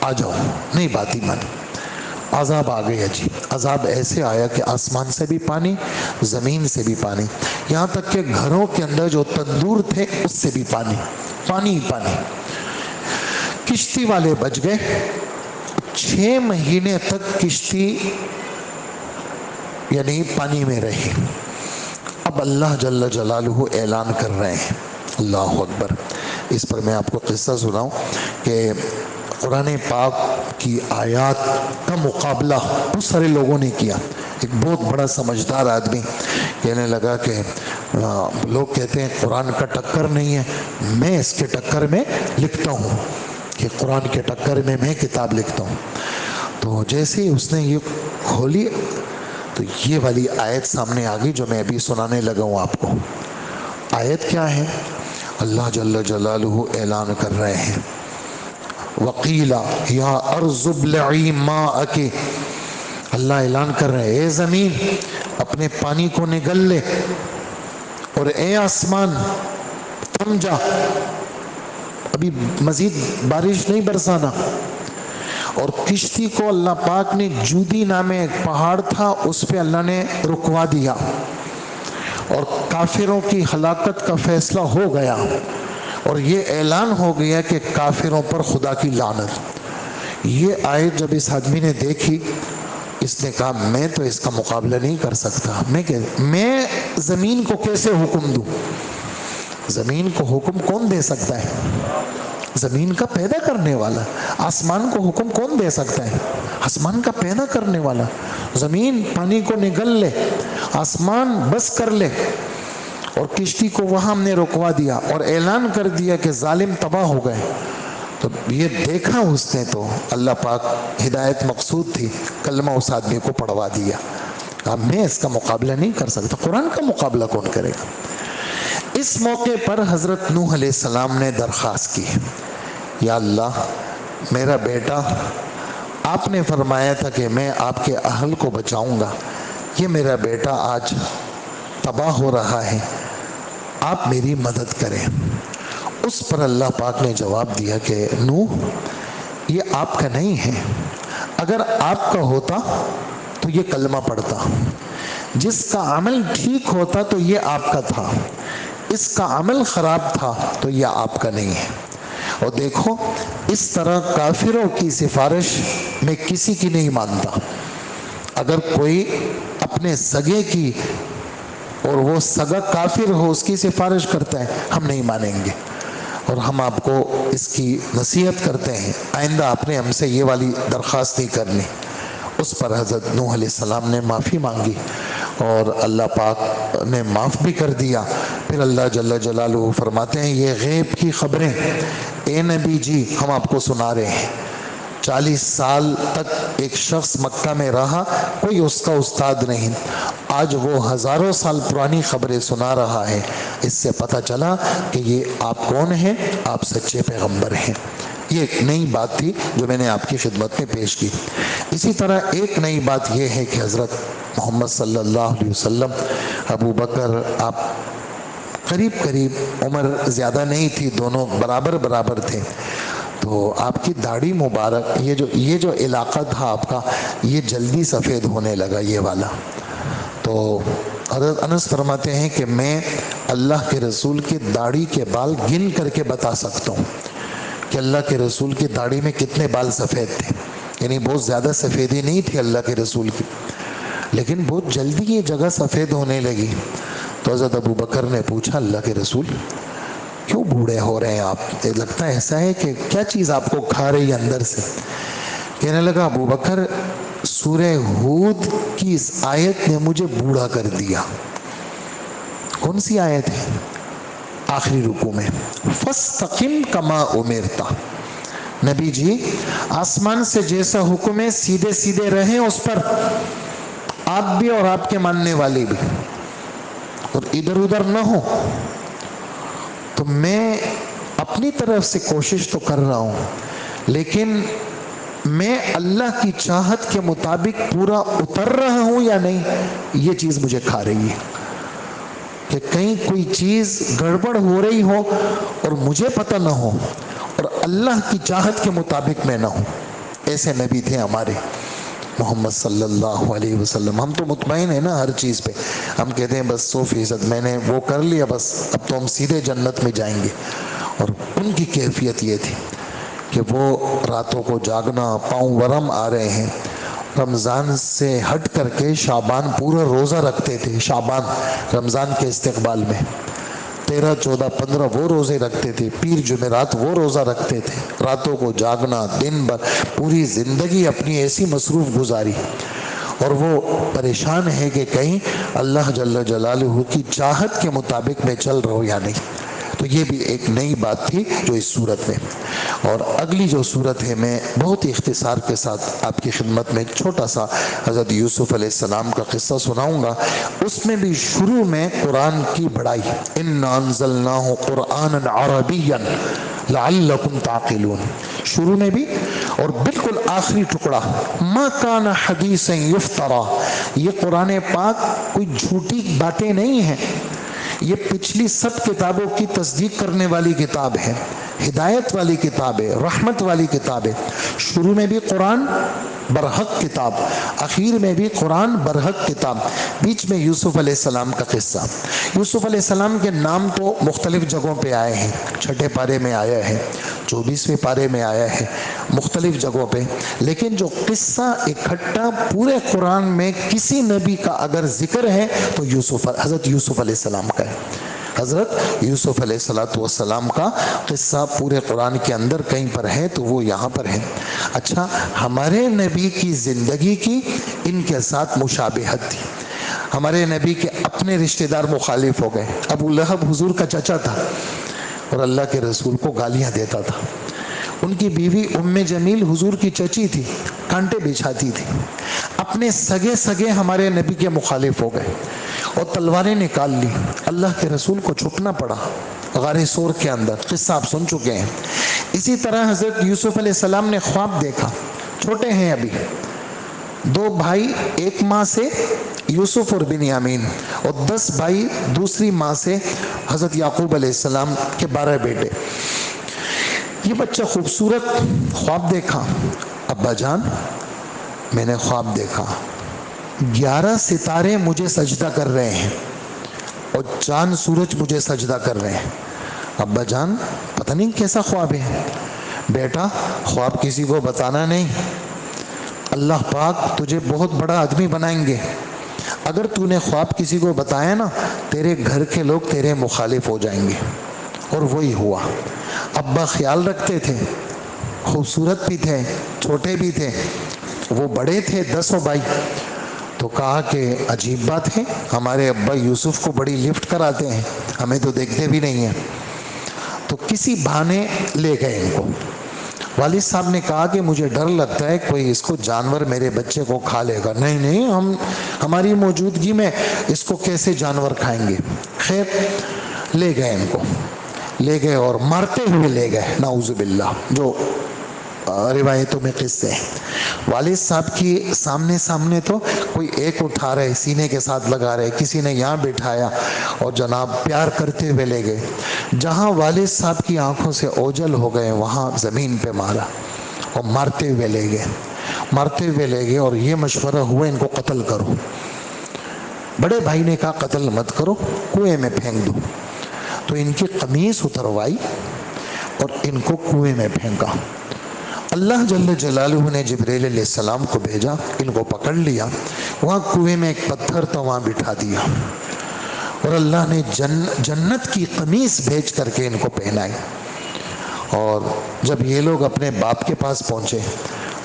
آ جاؤ، نہیں بات ہی مانی۔ عذاب آ گیا جی، عذاب ایسے آیا کہ آسمان سے بھی پانی، زمین سے بھی پانی، یہاں تک کہ گھروں کے اندر جو تندور تھے اس سے بھی پانی، پانی ہی پانی۔ کشتی والے بچ گئے، 6 مہینے تک کشتی یعنی پانی میں رہی۔ اب اللہ جل جلالہ اعلان کر رہے ہیں، اللہ اکبر۔ اس پر میں آپ کو قصہ سناؤں کہ قرآن پاک کی آیات کا مقابلہ بہت سارے لوگوں نے کیا۔ ایک بہت بڑا سمجھدار آدمی کہنے لگا کہ لوگ کہتے ہیں قرآن کا ٹکر نہیں ہے، میں اس کے ٹکر میں لکھتا ہوں، کہ قرآن کے ٹکر میں میں کتاب لکھتا ہوں۔ تو جیسے ہی اس نے یہ کھولی تو یہ والی آیت سامنے آ گئی جو میں ابھی سنانے لگا ہوں آپ کو۔ آیت کیا ہے؟ اللہ جل جلالہ اعلان کر رہے ہیں، وَقِيلَ يَا أَرْضُ ابْلِعِي مَاءَكِ، اللہ اعلان کر رہے ہیں اے زمین اپنے پانی کو نگل لے، اور اے آسمان تھم جا، ابھی مزید بارش نہیں برسانا۔ اور کشتی کو اللہ پاک نے جودی نامے ایک پہاڑ تھا اس پہ اللہ نے رکوا دیا، اور کافروں کی ہلاکت کا فیصلہ ہو گیا، اور یہ اعلان ہو گیا کہ کافروں پر خدا کی لعنت۔ یہ آیت جب اس آدمی نے دیکھی، اس نے کہا میں تو اس کا مقابلہ نہیں کر سکتا، میں زمین کو کیسے حکم دوں؟ زمین کو حکم کون دے سکتا ہے؟ زمین کا پیدا کرنے والا۔ آسمان کو حکم کون دے سکتا ہے؟ آسمان کا پیدا کرنے والا۔ زمین پانی کو نگل لے، آسمان بس کر لے، اور کشتی کو وہاں ہم نے رکوا دیا اور اعلان کر دیا کہ ظالم تباہ ہو گئے۔ تو یہ دیکھا اس نے تو اللہ پاک ہدایت مقصود تھی، کلمہ اس آدمی کو پڑھوا دیا۔ اب میں اس کا مقابلہ نہیں کر سکتا، قرآن کا مقابلہ کون کرے گا؟ اس موقع پر حضرت نوح علیہ السلام نے درخواست کی، یا اللہ میرا بیٹا، آپ نے فرمایا تھا کہ میں آپ کے اہل کو بچاؤں گا، یہ میرا بیٹا آج تباہ ہو رہا ہے، آپ میری مدد کریں۔ اس پر اللہ پاک نے جواب دیا کہ نوح یہ آپ کا نہیں ہے، اگر آپ کا ہوتا تو یہ کلمہ پڑھتا، جس کا عمل ٹھیک ہوتا تو یہ آپ کا تھا، اس کا عمل خراب تھا تو یہ آپ کا نہیں ہے۔ اور دیکھو اس طرح کافروں کی سفارش میں کسی کی نہیں مانتا۔ اگر کوئی اپنے سگے کی اور وہ سگا کافر ہو اس کی سفارش کرتا ہے، ہم نہیں مانیں گے، اور ہم آپ کو اس کی نصیحت کرتے ہیں آئندہ آپ نے ہم سے یہ والی درخواست نہیں کرنی۔ اس پر حضرت نوح علیہ السلام نے معافی مانگی اور اللہ پاک نے معاف بھی کر دیا۔ پھر اللہ جل جلالہ فرماتے ہیں یہ غیب کی خبریں اے نبی جی ہم آپ کو سنا رہے ہیں۔ 40 سال تک ایک شخص مکہ میں رہا، کوئی اس کا استاد نہیں، آج وہ ہزاروں سال پرانی خبریں سنا رہا ہے۔ اس سے پتہ چلا کہ یہ آپ کون ہیں، آپ سچے پیغمبر ہیں۔ یہ ایک نئی بات تھی جو میں نے آپ کی خدمت میں پیش کی۔ اسی طرح ایک نئی بات یہ ہے کہ حضرت محمد صلی اللہ علیہ وسلم، ابو بکر، آپ قریب عمر زیادہ نہیں تھی، دونوں برابر تھے، تو آپ کی داڑھی مبارک، یہ جو علاقہ تھا آپ کا، یہ جلدی سفید ہونے لگا یہ والا۔ تو حضرت انس فرماتے ہیں کہ میں اللہ کے رسول کی داڑھی کے بال گن کر کے بتا سکتا ہوں کہ اللہ کے رسول کی داڑھی میں کتنے بال سفید تھے، یعنی بہت زیادہ سفیدی نہیں تھی اللہ کے رسول کی، لیکن بہت جلدی یہ جگہ سفید ہونے لگی۔ تو حضرت ابو بکر نے پوچھا اللہ کے رسول کیوں بوڑھے ہو رہے ہیں آپ؟ لگتا ہے ایسا ہے کہ کیا چیز آپ کو کھا رہی ہے اندر سے؟ کہنے لگا ابو بکر سورہ ہود کی اس آیت نے مجھے بوڑھا کر دیا۔ کون سی آیت ہے؟ آخری رکوع میں فَاسْتَقِمْ كَمَا أُمِرْتَ، نبی جی آسمان سے جیسا حکم ہے سیدھے سیدھے رہیں اس پر، آپ بھی اور آپ کے ماننے والے بھی، اور ادھر ادھر نہ ہو۔ تو میں اپنی طرف سے کوشش تو کر رہا ہوں، لیکن میں اللہ کی چاہت کے مطابق پورا اتر رہا ہوں یا نہیں، یہ چیز مجھے کھا رہی ہے کہ کہیں کوئی چیز گڑبڑ ہو رہی ہو اور مجھے پتہ نہ ہو اور اللہ کی چاہت کے مطابق میں نہ ہوں۔ ایسے نبی تھے ہمارے محمد صلی اللہ علیہ وسلم. ہم تو مطمئن ہیں نا ہر چیز پہ, ہم کہتے ہیں بس 100% میں نے وہ کر لیا, بس اب تو ہم سیدھے جنت میں جائیں گے. اور ان کی کیفیت یہ تھی کہ وہ راتوں کو جاگنا, پاؤں ورم آ رہے ہیں, رمضان سے ہٹ کر کے شعبان پورا روزہ رکھتے تھے. شعبان رمضان کے استقبال میں 13, 14, 15 وہ روزے رکھتے تھے. پیر جمعرات وہ روزہ رکھتے تھے. راتوں کو جاگنا, دن بھر, پوری زندگی اپنی ایسی مصروف گزاری. اور وہ پریشان ہے کہ کہیں اللہ جل جلالہ کی چاہت کے مطابق میں چل رہا ہوں یا نہیں. تو یہ بھی ایک نئی بات تھی جو اس صورت میں. اور اگلی جو صورت ہے میں بہت ہی اختصار کے ساتھ آپ کی خدمت میں ایک چھوٹا سا حضرت یوسف علیہ السلام کا قصہ سناؤں گا. اس میں بھی شروع میں قرآن کی بڑائی, اِنَّا أَنزَلْنَاهُ قُرْآنًا عَرَبِيًّا لَعَلَّكُمْ تَعْقِلُونَ, شروع میں بھی. اور بالکل آخری ٹکڑا مَا كَانَ حَدِيثًا يُفْتَرَى, یہ قرآن پاک کوئی جھوٹی باتیں نہیں ہیں, یہ پچھلی سب کتابوں کی تصدیق کرنے والی کتاب ہے, ہدایت والی کتاب ہے, رحمت والی کتاب ہے. شروع میں بھی قرآن برحق کتاب, اخیر میں بھی قرآن برحق کتاب. بیچ میں یوسف علیہ السلام کا قصہ. یوسف علیہ السلام کے نام تو مختلف جگہوں پہ آئے ہیں. 6 پارے میں آیا ہے, 24ویں پارے میں آیا ہے, مختلف جگہوں پہ. لیکن جو قصہ اکٹھا پورے قرآن میں کسی نبی کا اگر ذکر ہے تو حضرت یوسف علیہ السلام کا ہے. حضرت یوسف علیہ السلام کا قصہ پورے قرآن کے اندر کہیں پر ہے تو وہ یہاں پر ہے. اچھا, ہمارے نبی کی زندگی کی ان کے ساتھ مشابہت تھی. ہمارے نبی کے اپنے رشتہ دار مخالف ہو گئے. ابو لہب حضور کا چچا تھا اور اللہ کے رسول کو گالیاں دیتا تھا. ان کی بیوی ام جمیل حضور کی چچی تھی, کانٹے بچھاتی تھی. اپنے سگے ہمارے نبی کے مخالف ہو گئے اور تلواریں نکال لی. اللہ کے رسول کو چھپنا پڑا غار سور کے اندر. قصہ آپ سن چکے ہیں. اسی طرح حضرت یوسف علیہ السلام نے خواب دیکھا, چھوٹے ہیں ابھی, 2 بھائی ایک ماں سے یوسف اور بنیامین, اور 10 بھائی دوسری ماں سے حضرت یعقوب علیہ السلام کے 12 بیٹے. یہ بچہ خوبصورت خواب دیکھا, ابا جان میں نے خواب دیکھا 11 ستارے مجھے سجدہ کر رہے ہیں اور چاند سورج مجھے سجدہ کر رہے ہیں. ابا جان پتہ نہیں کیسا خواب ہے. بیٹا خواب کسی کو بتانا نہیں, اللہ پاک تجھے بہت بڑا آدمی بنائیں گے. اگر تو نے خواب کسی کو بتایا نا, تیرے گھر کے لوگ تیرے مخالف ہو جائیں گے. اور وہی ہوا. ابا خیال رکھتے تھے, خوبصورت بھی تھے, چھوٹے بھی تھے, وہ بڑے تھے 10 بھائی. تو کہا کہ عجیب بات ہے, ہمارے ابا یوسف کو بڑی لفٹ کراتے ہیں, ہمیں تو دیکھتے بھی نہیں ہیں. تو کسی بہانے لے گئے ان کو. والد صاحب نے کہا کہ مجھے ڈر لگتا ہے کوئی اس کو جانور میرے بچے کو کھا لے گا. نہیں, ہماری موجودگی میں اس کو کیسے جانور کھائیں گے. خیر لے گئے, ان کو لے گئے اور مارتے ہوئے لے گئے, نعوذ باللہ, جو روایتوں میں قصے ہیں. والد صاحب کی سامنے تو کوئی ایک اٹھا رہے, سینے کے ساتھ لگا رہے, کسی نے یہاں بٹھایا اور جناب پیار کرتے ہوئے لے گئے. جہاں والد صاحب کی آنکھوں سے اوجل ہو گئے وہاں زمین پہ مارا اور مارتے ہوئے لے گئے. اور یہ مشورہ ہوا ان کو قتل کرو. بڑے بھائی نے کہا قتل مت کرو, کنویں میں پھینک دو. تو ان کی قمیص اتروائی اور ان کو کنویں میں پھینکا. اللہ جل جلالہ نے جبریل علیہ السلام کو بھیجا, ان کو پکڑ لیا. وہاں کنویں میں ایک پتھر تھا, وہاں بٹھا دیا. اور اللہ نے جنت کی قمیص بھیج کر کے ان کو پہنائی. اور جب یہ لوگ اپنے باپ کے پاس پہنچے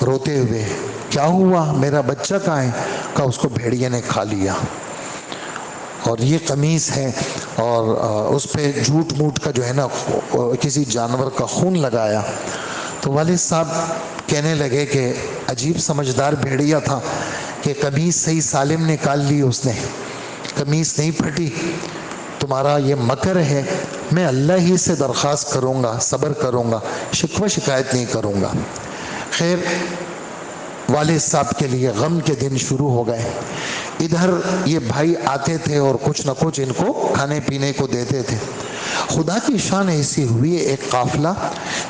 روتے ہوئے, کیا ہوا, میرا بچہ کہاں ہے؟ کہا اس کو بھیڑیے نے کھا لیا. اور یہ قمیص ہے اور اس پہ جھوٹ موٹ کا جو ہے نا کسی جانور کا خون لگایا. تو والد صاحب کہنے لگے کہ عجیب سمجھدار بھیڑیا تھا کہ قمیص صحیح سالم نکال لی اس نے, قمیص نہیں پھٹی. تمہارا یہ مکر ہے, میں اللہ ہی سے درخواست کروں گا, صبر کروں گا, شکوہ شکایت نہیں کروں گا. خیر والد صاحب کے لیے غم کے دن شروع ہو گئے. ادھر یہ بھائی آتے تھے اور کچھ نہ کچھ ان کو کھانے پینے کو دیتے تھے. خدا کی شان ایسی ہوئی، ایک قافلہ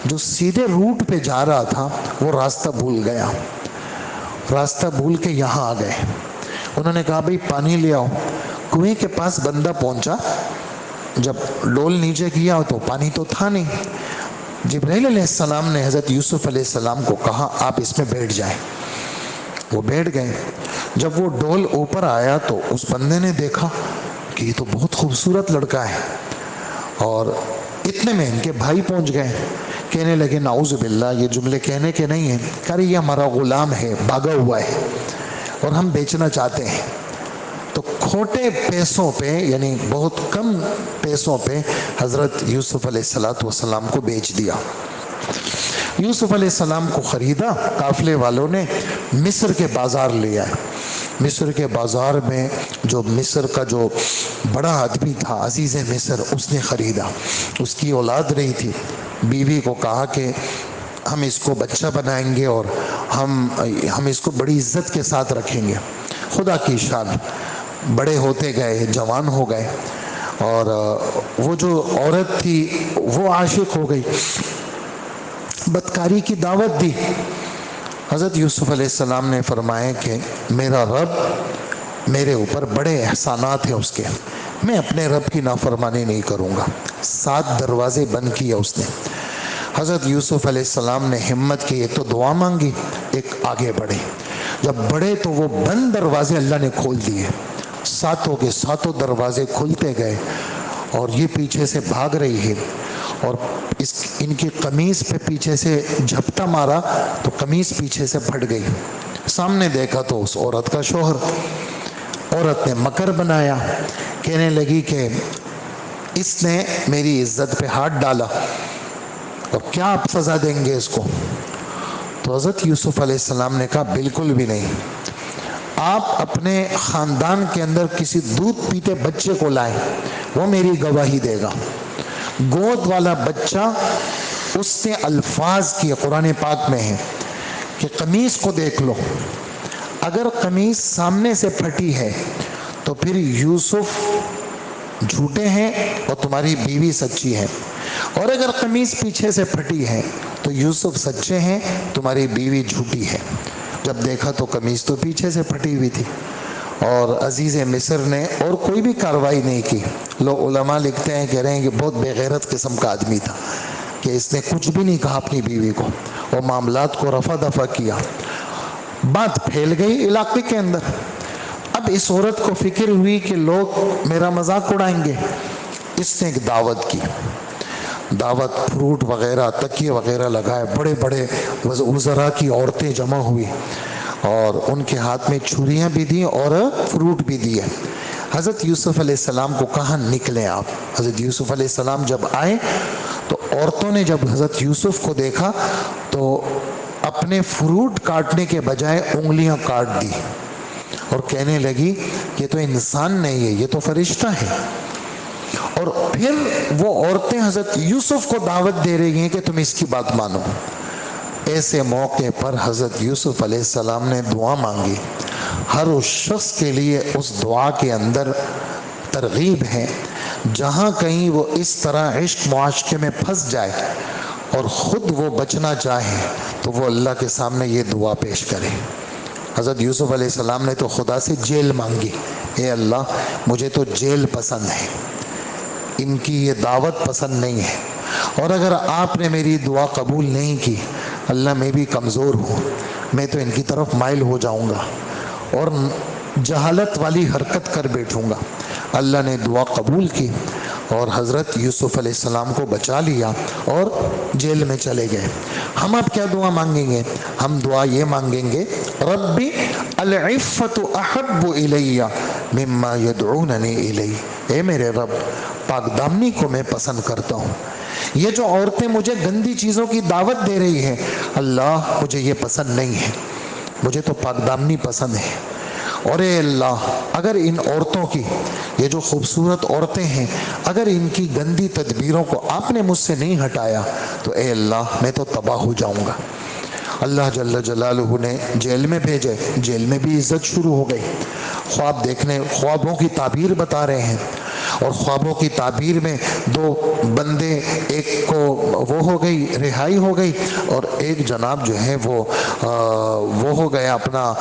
جو سیدھے روٹ پہ جا رہا تھا وہ راستہ بھول گیا، راستہ بھول کے یہاں آ گئے۔ انہوں نے کہا بھئی پانی لے آؤ۔ کنویں کے پاس بندہ پہنچا، جب ڈول نیچے کیا تو پانی تو تھا نہیں۔ جبرائیل علیہ السلام نے حضرت یوسف علیہ السلام کو کہا آپ اس میں بیٹھ جائیں۔ وہ بیٹھ گئے۔ جب وہ ڈول اوپر آیا تو اس بندے نے دیکھا کہ یہ تو بہت خوبصورت لڑکا ہے، اور اتنے میں ان کے بھائی پہنچ گئے۔ کہنے لگے نعوذ باللہ، یہ جملے کہنے کے نہیں ہیں، کہ یہ ہمارا غلام ہے، بھاگا ہوا ہے اور ہم بیچنا چاہتے ہیں۔ تو کھوٹے پیسوں پہ، یعنی بہت کم پیسوں پہ حضرت یوسف علیہ السلام کو بیچ دیا۔ یوسف علیہ السلام کو خریدا قافلے والوں نے، مصر کے بازار لے آئے۔ مصر کے بازار میں جو مصر کا جو بڑا آدمی تھا عزیز مصر، اس نے خریدا۔ اس کی اولاد رہی تھی، بیوی کو کہا کہ ہم اس کو بچہ بنائیں گے اور ہم اس کو بڑی عزت کے ساتھ رکھیں گے۔ خدا کی شان، بڑے ہوتے گئے، جوان ہو گئے، اور وہ جو عورت تھی وہ عاشق ہو گئی، بدکاری کی دعوت دی۔ حضرت یوسف علیہ السلام نے فرمایا کہ میرا رب میرے اوپر بڑے احسانات ہیں اس کے، میں اپنے رب کی نافرمانی نہیں کروں گا۔ 7 دروازے بند کیا اس نے۔ حضرت یوسف علیہ السلام نے ہمت کی، ایک تو دعا مانگی، ایک آگے بڑھے۔ جب بڑھے تو وہ بند دروازے اللہ نے کھول دیے، 7 کے 7 دروازے کھلتے گئے، اور یہ پیچھے سے بھاگ رہی ہے، اور ان کی قمیص پہ پیچھے سے جھپٹا مارا تو قمیص پیچھے سے پھٹ گئی۔ سامنے دیکھا تو اس عورت کا شوہر۔ عورت نے مکر بنایا، کہنے لگی کہ اس نے میری عزت پہ ہاتھ ڈالا اور کیا آپ سزا دیں گے اس کو؟ تو حضرت یوسف علیہ السلام نے کہا بالکل بھی نہیں، آپ اپنے خاندان کے اندر کسی دودھ پیتے بچے کو لائیں، وہ میری گواہی دے گا۔ گود والا بچہ، اس نے الفاظ کی قرآن پاک میں ہے کہ قمیص کو دیکھ لو، اگر قمیص سامنے سے پھٹی ہے تو پھر یوسف جھوٹے ہیں اور تمہاری بیوی سچی ہے، اور اگر قمیص پیچھے سے پھٹی ہے تو یوسف سچے ہیں، تمہاری بیوی جھوٹی ہے۔ جب دیکھا تو قمیص تو پیچھے سے پھٹی ہوئی تھی، اور عزیز مصر نے اور کوئی بھی کارروائی نہیں کی۔ لوگ علماء لکھتے ہیں، کہہ رہے ہیں کہ بہت بے غیرت قسم کا آدمی تھا کہ اس نے کچھ بھی نہیں کہا اپنی بیوی کو، اور معاملات کو رفع دفع کیا۔ بات پھیل گئی علاقے کے اندر۔ اب اس عورت کو فکر ہوئی کہ لوگ میرا مذاق اڑائیں گے، اس نے ایک دعوت کی، دعوت فروٹ وغیرہ تکیے وغیرہ لگائے، بڑے بڑے وزراء کی عورتیں جمع ہوئی، اور ان کے ہاتھ میں چھریاں بھی دیں اور فروٹ بھی دیے۔ حضرت یوسف علیہ السلام کو کہاں نکلیں آپ؟ حضرت یوسف علیہ السلام جب آئے تو عورتوں نے جب حضرت یوسف کو دیکھا تو اپنے فروٹ کاٹنے کے بجائے انگلیاں کاٹ دی، اور کہنے لگی یہ تو انسان نہیں ہے، یہ تو فرشتہ ہے۔ اور پھر وہ عورتیں حضرت یوسف کو دعوت دے رہی ہیں کہ تم اس کی بات مانو۔ ایسے موقع پر حضرت یوسف علیہ السلام نے دعا مانگی۔ ہر اس شخص کے لیے اس دعا کے اندر ترغیب ہے، جہاں کہیں وہ اس طرح عشق معاشقے میں پھنس جائے اور خود وہ بچنا چاہے تو وہ اللہ کے سامنے یہ دعا پیش کرے۔ حضرت یوسف علیہ السلام نے تو خدا سے جیل مانگی، اے اللہ مجھے تو جیل پسند ہے، ان کی یہ دعوت پسند نہیں ہے، اور اگر آپ نے میری دعا قبول نہیں کی، اللہ میں بھی کمزور ہوں، میں تو ان کی طرف مائل ہو جاؤں گا اور جہالت والی حرکت کر بیٹھوں گا۔ اللہ نے دعا قبول کی اور حضرت یوسف علیہ السلام کو بچا لیا اور جیل میں چلے گئے۔ ہم اب کیا دعا مانگیں گے؟ ہم دعا یہ مانگیں گے، ربی العفت احب الی مما یدعوننی الی، اے میرے رب پاک دامنی کو میں پسند کرتا ہوں، یہ جو عورتیں مجھے گندی چیزوں کی دعوت دے رہی ہیں اللہ مجھے یہ پسند نہیں ہے، مجھے تو پاک دامنی پسند ہے۔ اور اے اللہ اگر ان عورتوں کی، یہ جو خوبصورت عورتیں ہیں، اگر ان کی گندی تدبیروں کو آپ نے مجھ سے نہیں ہٹایا تو اے اللہ میں تو تباہ ہو جاؤں گا۔ اللہ جل جلالہ نے جیل میں بھیجے، جیل میں بھی عزت شروع ہو گئی، خواب دیکھنے، خوابوں کی تعبیر بتا رہے ہیں، اور خوابوں کی تعبیر میں دو بندے، ایک کو وہ ہو گئی، رہائی ہو گئی، اور ایک جناب جو ہے وہ ہو گیا اپنا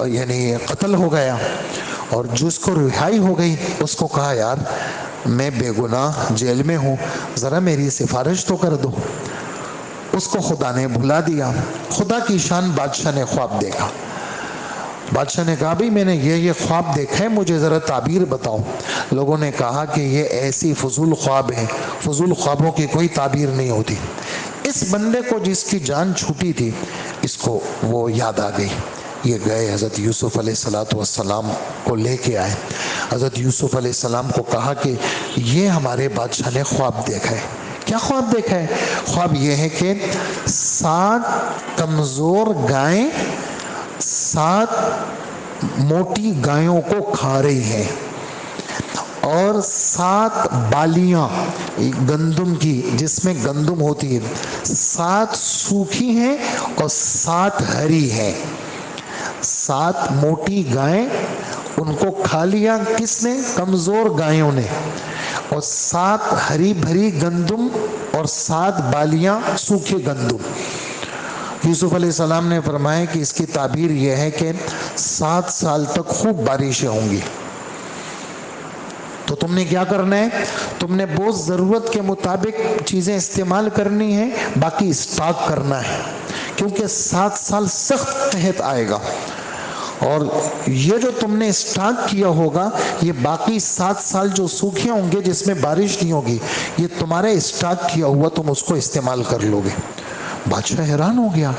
یعنی قتل ہو گیا۔ اور جس کو رہائی ہو گئی اس کو کہا یار میں بے گناہ جیل میں ہوں، ذرا میری سفارش تو کر دو۔ اس کو خدا نے بھلا دیا۔ خدا کی شان، بادشاہ نے خواب دیکھا۔ بادشاہ نے کہا بھئی میں نے یہ خواب دیکھا ہے، مجھے ذرا تعبیر بتاؤ۔ لوگوں نے کہا کہ یہ ایسی فضول خواب ہے، فضول خوابوں کی کوئی تعبیر نہیں ہوتی۔ اس بندے کو جس کی جان چھوٹی تھی اس کو وہ یاد آ گئی۔ یہ گئے حضرت یوسف علیہ السلام کو لے کے آئے۔ حضرت یوسف علیہ السلام کو کہا کہ یہ ہمارے بادشاہ نے خواب دیکھا ہے۔ کیا خواب دیکھا ہے؟ خواب یہ ہے کہ 7 کمزور گائیں 7 موٹی گایوں کو کھا رہی ہیں، اور 7 بالیاں گندم کی جس میں گندم ہوتی ہے 7 سوکھی ہیں اور 7 ہری ہیں۔ 7 موٹی گائیں ان کو کھا لیا کس نے؟ کمزور گایوں نے، اور 7 ہری بھری گندم اور 7 بالیاں سوکھے گندم۔ یوسف علیہ السلام نے فرمایا کہ اس کی تعبیر یہ ہے کہ 7 سال تک خوب بارشیں ہوں گی۔ تو تم نے کیا کرنا ہے؟ تم نے بہت ضرورت کے مطابق چیزیں استعمال کرنی ہیں، باقی اسٹاک کرنا ہے، کیونکہ 7 سال سخت قحط آئے گا، اور یہ جو تم نے اسٹاک کیا ہوگا یہ باقی 7 سال جو سوکھے ہوں گے جس میں بارش نہیں ہوگی، یہ تمہارے اسٹاک کیا ہوا تم اس کو استعمال کر لو گے۔ بادشاہ حیران ہو گیا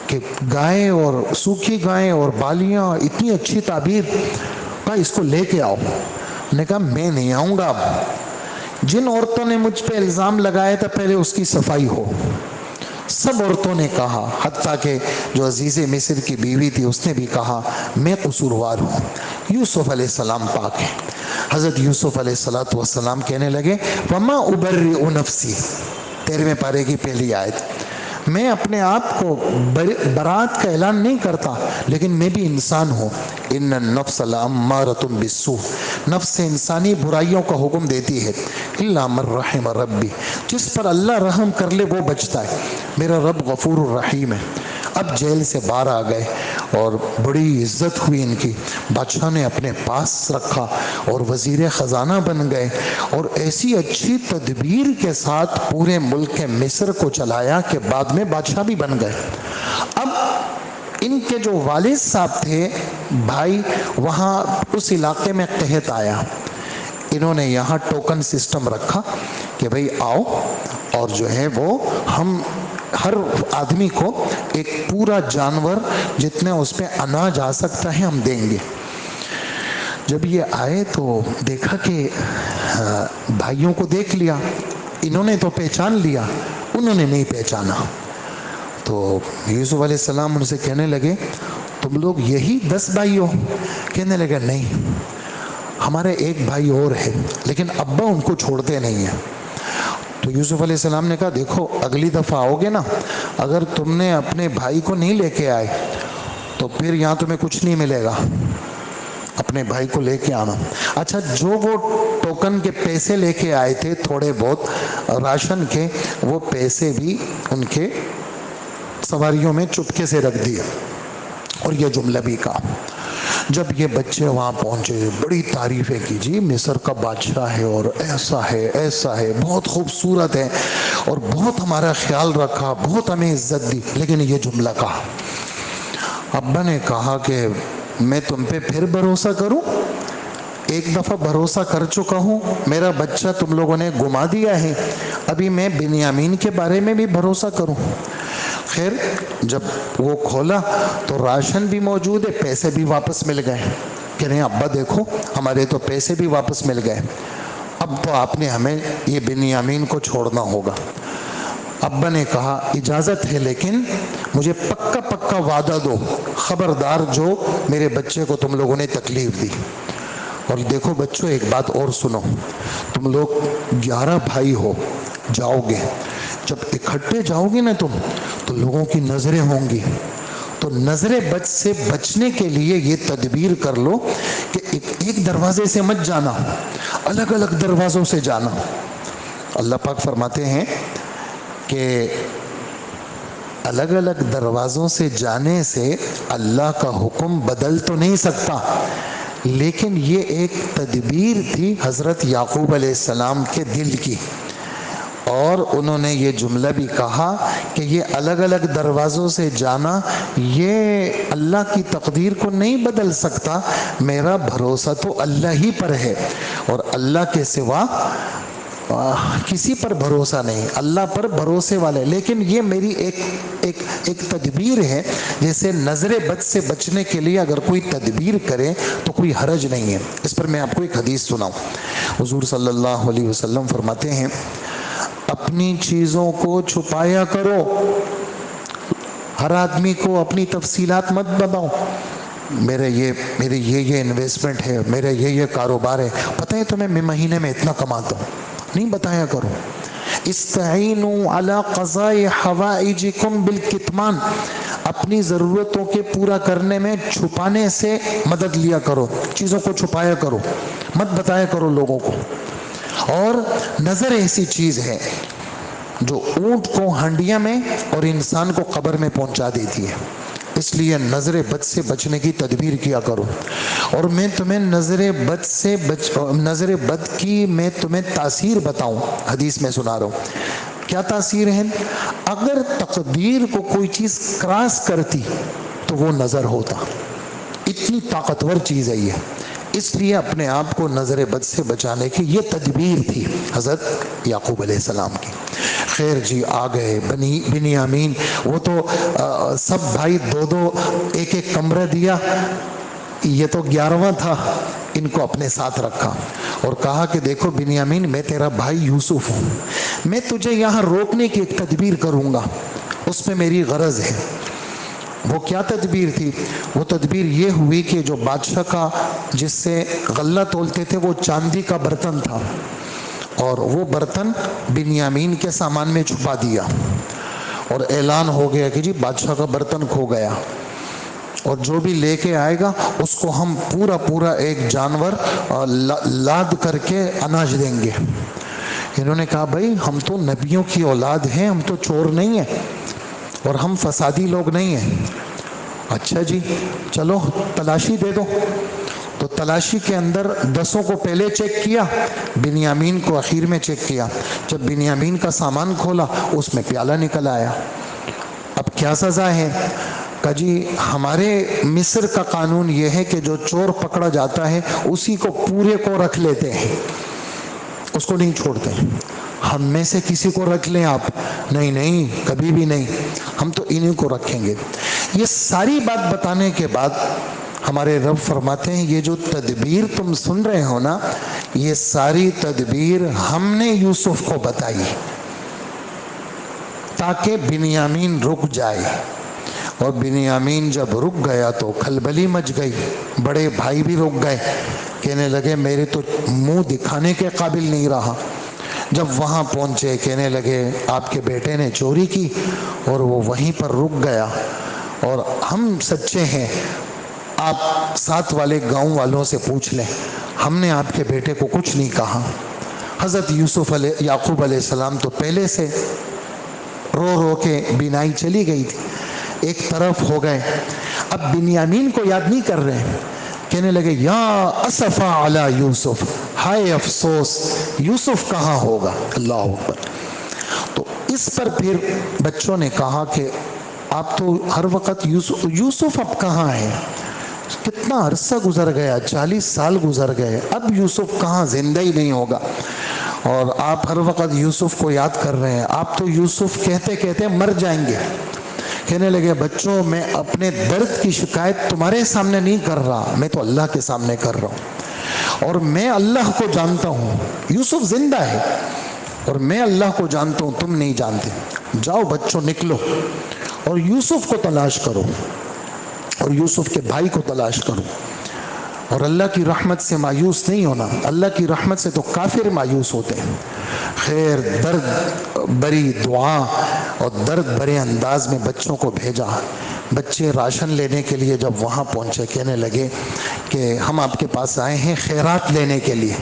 کہ گائے اور سوکھی گائیں اور بالیاں، اتنی اچھی تعبیر، کہا اس کو لے کے آؤ۔ نے کہا میں نہیں آؤں گا، اب جن عورتوں نے مجھ پہ الزام لگایا تھا پہلے اس کی صفائی ہو۔ سب عورتوں نے کہا، حتیٰ کہ جو عزیز مصر کی بیوی تھی اس نے بھی کہا میں قصوروار ہوں۔ یوسف علیہ السلام پاک ہے۔ حضرت یوسف علیہ السلام کہنے لگے وَمَا أُبَرِّئُ نَفْسِي، 13ویں پارے کی پہلی آیت، میں اپنے آپ کو برات کا اعلان نہیں کرتا، لیکن میں بھی انسان ہوں۔ ان النفس لامارۃ بالسوء، نفس انسانی برائیوں کا حکم دیتی ہے، الا من رحم ربی، جس پر اللہ رحم کر لے وہ بچتا ہے، میرا رب غفور الرحیم ہے۔ اب جیل سے باہر آ گئے اور بڑی عزت ہوئی ان کی، بادشاہ نے اپنے پاس رکھا اور وزیر خزانہ بن گئے، اور ایسی اچھی تدبیر کے ساتھ پورے ملک مصر کو چلایا کہ بعد میں بادشاہ بھی بن گئے۔ اب ان کے جو والد صاحب تھے بھائی، وہاں اس علاقے میں قحط آیا، انہوں نے یہاں ٹوکن سسٹم رکھا کہ بھئی آؤ، اور جو ہے وہ ہم ہر آدمی کو ایک پورا جانور جتنے اس پہ اناج آ سکتا ہے ہم دیں گے۔ جب یہ آئے تو دیکھا کہ بھائیوں کو دیکھ لیا، انہوں نے تو پہچان لیا، انہوں نے نہیں پہچانا۔ تو یوسف علیہ السلام ان سے کہنے لگے تم لوگ یہی 10 بھائی ہو؟ کہنے لگے نہیں، ہمارے ایک بھائی اور ہے لیکن ابا ان کو چھوڑتے نہیں ہیں۔ تو یوسف علیہ السلام نے کہا دیکھو اگلی دفعہ آؤ گے نا، اگر تم نے اپنے بھائی کو نہیں لے کے آئے تو پھر یہاں تمہیں کچھ نہیں ملے گا، اپنے بھائی کو لے کے آنا۔ اچھا، جو وہ ٹوکن کے پیسے لے کے آئے تھے تھوڑے بہت راشن کے، وہ پیسے بھی ان کے سواریوں میں چپکے سے رکھ دیے، اور یہ جملہ بھی کہا۔ جب یہ بچے وہاں پہنچے بڑی تعریفیں کی، جی مصر کا بادشاہ ہے اور ایسا ہے ایسا ہے، بہت خوبصورت ہے اور بہت ہمارا خیال رکھا، بہت ہمیں عزت دی، لیکن یہ جملہ کہا۔ ابا نے کہا کہ میں تم پہ پھر بھروسہ کروں؟ ایک دفعہ بھروسہ کر چکا ہوں، میرا بچہ تم لوگوں نے گما دیا ہے، ابھی میں بنیامین کے بارے میں بھی بھروسہ کروں؟ خیر جب وہ کھولا تو راشن بھی موجود ہے، پیسے بھی واپس مل گئے۔ کہہ رہے ہیں ابا دیکھو ہمارے تو پیسے بھی واپس مل گئے، اب تو آپ نے ہمیں یہ بنیامین کو چھوڑنا ہوگا۔ ابا نے کہا اجازت ہے، لیکن مجھے پکا پکا وعدہ دو، خبردار جو میرے بچے کو تم لوگوں نے تکلیف دی۔ اور دیکھو بچوں ایک بات اور سنو، تم لوگ 11 بھائی ہو، جاؤ گے، جب اکٹھے جاؤ گے نا تم تو لوگوں کی نظریں ہوں گی، تو تو نظر بد سے بچنے کے لیے یہ تدبیر کر لو کہ ایک دروازے سے مت جانا، الگ الگ دروازوں سے جانا۔ اللہ پاک فرماتے ہیں کہ الگ الگ دروازوں سے جانے سے اللہ کا حکم بدل تو نہیں سکتا، لیکن یہ ایک تدبیر تھی حضرت یعقوب علیہ السلام کے دل کی، اور انہوں نے یہ جملہ بھی کہا کہ یہ الگ الگ دروازوں سے جانا یہ اللہ کی تقدیر کو نہیں بدل سکتا، میرا بھروسہ تو اللہ ہی پر ہے، اور اللہ کے سوا کسی پر بھروسہ نہیں، اللہ پر بھروسے والے۔ لیکن یہ میری ایک تدبیر ہے، جیسے نظر بد سے بچنے کے لیے اگر کوئی تدبیر کرے تو کوئی حرج نہیں ہے۔ اس پر میں آپ کو ایک حدیث سناؤں۔ حضور صلی اللہ علیہ وسلم فرماتے ہیں اپنی چیزوں کو چھپایا کرو، ہر آدمی کو اپنی تفصیلات مت بتاؤ، میرے یہ انویسٹمنٹ ہے، میرا یہ کاروبار ہے، پتہ ہے تمہیں میں مہینے میں اتنا کماتا ہوں، نہیں بتایا کرو۔ استعینوا علی قضاء حوائجکم بالکتمان، اپنی ضرورتوں کے پورا کرنے میں چھپانے سے مدد لیا کرو، چیزوں کو چھپایا کرو، مت بتایا کرو لوگوں کو۔ اور نظر ایسی چیز ہے جو اونٹ کو ہنڈیا میں اور انسان کو قبر میں پہنچا دیتی ہے، اس لیے نظر بد سے بچنے کی تدبیر کیا کرو۔ اور میں تمہیں نظر بد کی میں تمہیں تاثیر بتاؤں، حدیث میں سنا رہا ہوں کیا تاثیر ہے۔ اگر تقدیر کو کوئی چیز کراس کرتی تو وہ نظر ہوتا، اتنی طاقتور چیز ہے یہ، اس لیے اپنے آپ کو نظر بد سے بچانے کی یہ تدبیر تھی حضرت یعقوب علیہ السلام کی۔ خیر جی، آ گئے بنیامین، وہ تو سب بھائی دو ایک کمرہ دیا، یہ تو 11واں تھا، ان کو اپنے ساتھ رکھا اور کہا کہ دیکھو بنیامین، میں تیرا بھائی یوسف ہوں، میں تجھے یہاں روکنے کی ایک تدبیر کروں گا، اس میں میری غرض ہے۔ وہ کیا تدبیر تھی؟ وہ تدبیر یہ ہوئی کہ جو بادشاہ کا جس سے غلہ تولتے تھے وہ چاندی کا برتن تھا، اور وہ برتن بنیامین کے سامان میں چھپا دیا، اور اعلان ہو گیا کہ جی بادشاہ کا برتن کھو گیا، اور جو بھی لے کے آئے گا اس کو ہم پورا ایک جانور لاد کر کے اناج دیں گے۔ انہوں نے کہا بھائی ہم تو نبیوں کی اولاد ہیں، ہم تو چور نہیں ہیں اور ہم فسادی لوگ نہیں ہیں۔ اچھا جی چلو تلاشی دے دو۔ تو تلاشی کے اندر 10 کو پہلے چیک کیا، بنیامین کو اخیر میں چیک کیا۔ جب بنیامین کا سامان کھولا اس میں پیالہ نکل آیا۔ اب کیا سزا ہے؟ کہا جی ہمارے مصر کا قانون یہ ہے کہ جو چور پکڑا جاتا ہے اسی کو پورے کو رکھ لیتے ہیں، اس کو نہیں چھوڑتے۔ ہم میں سے کسی کو رکھ لیں آپ؟ نہیں، کبھی بھی نہیں، ہم تو انہیں کو رکھیں گے۔ یہ ساری بات بتانے کے بعد ہمارے رب فرماتے ہیں یہ جو تدبیر تم سن رہے ہو نا، یہ ساری تدبیر ہم نے یوسف کو بتائی تاکہ بنیامین رک جائے، اور بنیامین جب رک گیا تو کھلبلی مچ گئی، بڑے بھائی بھی رک گئے، کہنے لگے میرے تو منہ دکھانے کے قابل نہیں رہا۔ جب وہاں پہنچے کہنے لگے آپ کے بیٹے نے چوری کی، اور وہ وہیں پر رک گیا، اور ہم سچے ہیں، آپ ساتھ والے گاؤں والوں سے پوچھ لیں، ہم نے آپ کے بیٹے کو کچھ نہیں کہا۔ حضرت یعقوب علیہ السلام تو پہلے سے رو کے بینائی چلی گئی تھی، ایک طرف ہو گئے۔ اب بنیامین کو یاد نہیں کر رہے، کہنے لگے یا اسفا علی یوسف، ہائے افسوس یوسف کہاں ہوگا۔ اللہ اکبر۔ تو اس پر پھر بچوں نے کہا کہ آپ تو ہر وقت یوسف اب کہاں ہے؟ کتنا عرصہ گزر گیا، 40 سال گزر گئے، اب یوسف کہاں، زندہ ہی نہیں ہوگا، اور آپ ہر وقت یوسف کو یاد کر رہے ہیں، آپ تو یوسف کہتے کہتے مر جائیں گے۔ کہنے لگے بچوں میں اپنے درد کی شکایت تمہارے سامنے نہیں کر رہا، میں تو اللہ کے سامنے کر رہا ہوں، اور میں اللہ کو جانتا ہوں، یوسف زندہ ہے اور میں اللہ کو جانتا ہوں، تم نہیں جانتے۔ جاؤ بچوں نکلو اور یوسف کو تلاش کرو، اور یوسف کے بھائی کو تلاش کرو، اور اللہ کی رحمت سے مایوس نہیں ہونا، اللہ کی رحمت سے تو کافر مایوس ہوتے ہیں۔ خیر درد بری دعا اور درد بھرے انداز میں بچوں کو بھیجا، بچے راشن لینے کے لیے جب وہاں پہنچے کہنے لگے کہ ہم آپ کے پاس آئے ہیں خیرات لینے کے لیے،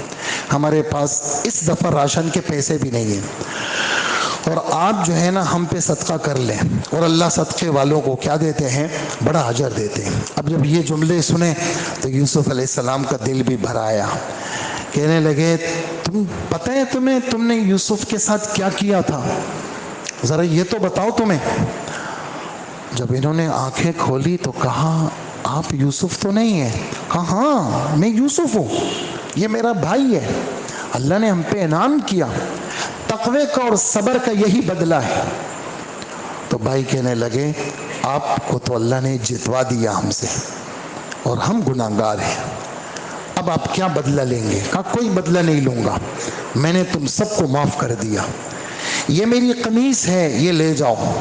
ہمارے پاس اس دفعہ راشن کے پیسے بھی نہیں ہیں، اور آپ جو ہے نا ہم پہ صدقہ کر لیں، اور اللہ صدقے والوں کو کیا دیتے ہیں؟ بڑا اجر دیتے ہیں۔ اب جب یہ جملے سنے تو یوسف علیہ السلام کا دل بھی بھر آیا، کہنے لگے تم پتہ ہے تمہیں تم نے یوسف کے ساتھ کیا کیا تھا؟ ذرا یہ تو بتاؤ تمہیں۔ جب انہوں نے آنکھیں کھولی تو کہا آپ یوسف تو نہیں ہیں؟ کہا ہاں میں یوسف ہوں، یہ میرا بھائی ہے، اللہ نے ہم پہ انعام کیا، تقوی کا اور صبر کا یہی بدلہ ہے۔ تو بھائی کہنے لگے آپ کو تو اللہ نے جتوا دیا ہم سے، اور ہم گناہگار ہیں، اب آپ کیا بدلہ لیں گے؟ کہا کوئی بدلہ نہیں لوں گا، میں نے تم سب کو معاف کر دیا، یہ میری قمیص ہے یہ لے جاؤ،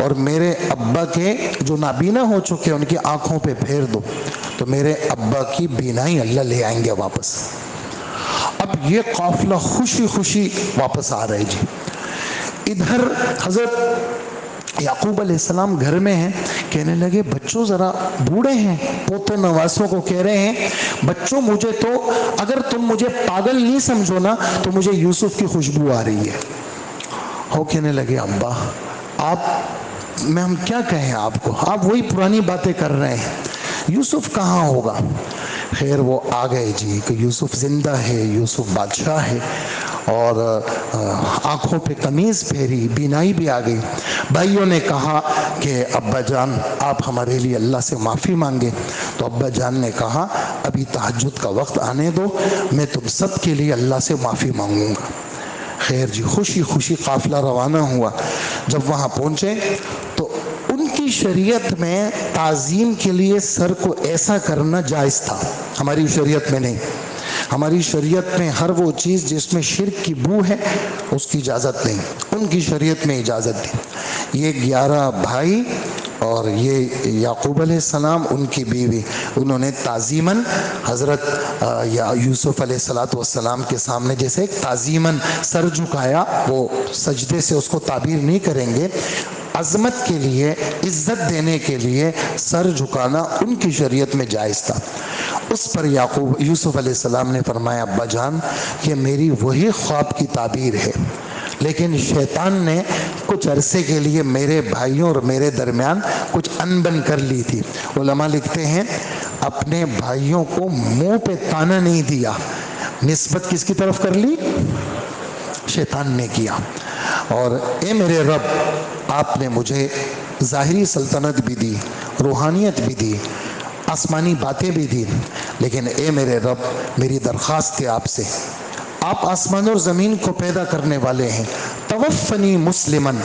اور میرے ابا کے جو نابینا ہو چکے ان کی آنکھوں پہ پھیر دو، تو میرے ابا کی بینائی اللہ لے آئیں گے واپس۔ اب یہ قافلہ خوشی خوشی واپس آ رہے جی۔ ادھر حضرت یعقوب علیہ السلام گھر میں ہیں، کہنے لگے بچوں ذرا بوڑھے ہیں، پوتوں نواسوں کو کہہ رہے ہیں بچوں مجھے تو اگر تم مجھے پاگل نہیں سمجھو نا تو مجھے یوسف کی خوشبو آ رہی ہے۔ وہ کہنے لگے ابا آپ میں ہم کیا کہیں آپ کو، آپ وہی پرانی باتیں کر رہے ہیں، یوسف کہاں ہوگا؟ خیر وہ آ گئے جی کہ یوسف زندہ ہے، یوسف بادشاہ ہے، اور آنکھوں پہ قمیض پھیری، بینائی بھی آ گئی۔ بھائیوں نے کہا کہ ابا جان آپ ہمارے لیے اللہ سے معافی مانگے، تو ابا جان نے کہا ابھی تہجد کا وقت آنے دو، میں تم سب کے لیے اللہ سے معافی مانگوں گا۔ خیر جی خوشی خوشی قافلہ روانہ ہوا۔ جب وہاں پہنچے تو ان کی شریعت میں تعظیم کے لیے سر کو ایسا کرنا جائز تھا، ہماری شریعت میں نہیں۔ ہماری شریعت میں ہر وہ چیز جس میں شرک کی بو ہے اس کی اجازت نہیں، ان کی شریعت میں اجازت دی۔ یہ 11 بھائی اور یہ یعقوب علیہ السلام ان کی بیوی، انہوں نے تعظیماً حضرت یوسف علیہ السلام کے سامنے جیسے ایک تعظیماً سر جھکایا، وہ سجدے سے اس کو تعبیر نہیں کریں گے، عظمت کے لیے عزت دینے کے لیے سر جھکانا ان کی شریعت میں جائز تھا۔ اس پر یوسف علیہ السلام نے فرمایا ابا جان یہ میری وہی خواب کی تعبیر ہے، لیکن شیطان نے کچھ عرصے کے لیے میرے بھائیوں اور میرے درمیان کچھ انبن کر لی تھی۔ علماء لکھتے ہیں اپنے بھائیوں کو منہ پہ تانا نہیں دیا، نسبت کس کی طرف کر لی؟ شیطان نے کیا۔ اور اے میرے رب آپ نے مجھے ظاہری سلطنت بھی دی، روحانیت بھی دی، آسمانی باتیں بھی دی، لیکن اے میرے رب میری درخواست ہے آپ سے، آپ آسمان اور زمین کو پیدا کرنے والے ہیں، توفنی مسلمن،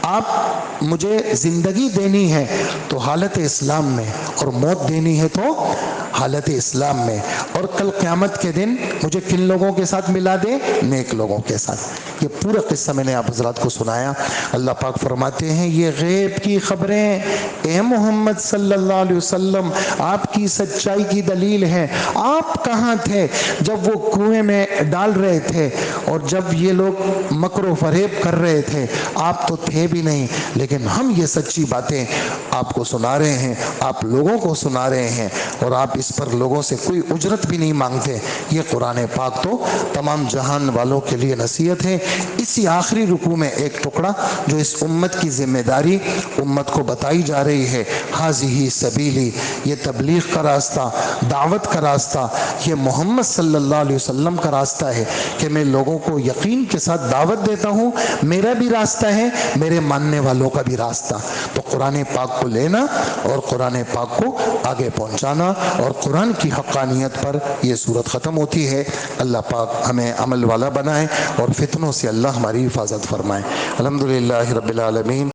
آپ مجھے زندگی دینی ہے تو حالت اسلام میں، اور موت دینی ہے تو حالت اسلام میں، اور کل قیامت کے دن مجھے کن لوگوں کے ساتھ ملا دے؟ نیک لوگوں کے ساتھ۔ یہ پورا قصہ میں نے آپ حضرات کو سنایا۔ اللہ پاک فرماتے ہیں یہ غیب کی خبریں اے محمد صلی اللہ علیہ وسلم آپ کی سچائی کی دلیل ہے۔ آپ کہاں تھے جب وہ کنویں میں ڈال رہے تھے، اور جب یہ لوگ مکر و فریب کر رہے تھے؟ آپ تو تھے بھی نہیں، لیکن ہم یہ سچی باتیں آپ کو سنا رہے ہیں، آپ لوگوں کو سنا رہے ہیں، اور آپ اس پر لوگوں سے کوئی اجرت بھی نہیں مانگتے۔ یہ قرآن پاک تو تمام جہان والوں کے لیے نصیحت ہے۔ اسی آخری رکوع میں ایک ٹکڑا جو اس امت کی ذمہ داری امت کو بتائی جا رہی ہے، ہذہ سبیلی، یہ تبلیغ کا راستہ، دعوت کا راستہ، یہ محمد صلی اللہ علیہ وسلم کا راستہ ہے کہ میں لوگوں کو یقین کے ساتھ دعوت دیتا ہوں، میرا بھی راستہ ہے، میرے ماننے والوں کا بھی راستہ۔ تو قرآن پاک کو لینا اور قرآن پاک کو آگے پہنچانا، اور قرآن کی حقانیت پر یہ صورت ختم ہوتی ہے۔ اللہ پاک ہمیں عمل والا بنائے اور فتنوں سے اللہ ہماری حفاظت فرمائے۔ الحمدللہ رب العالمین۔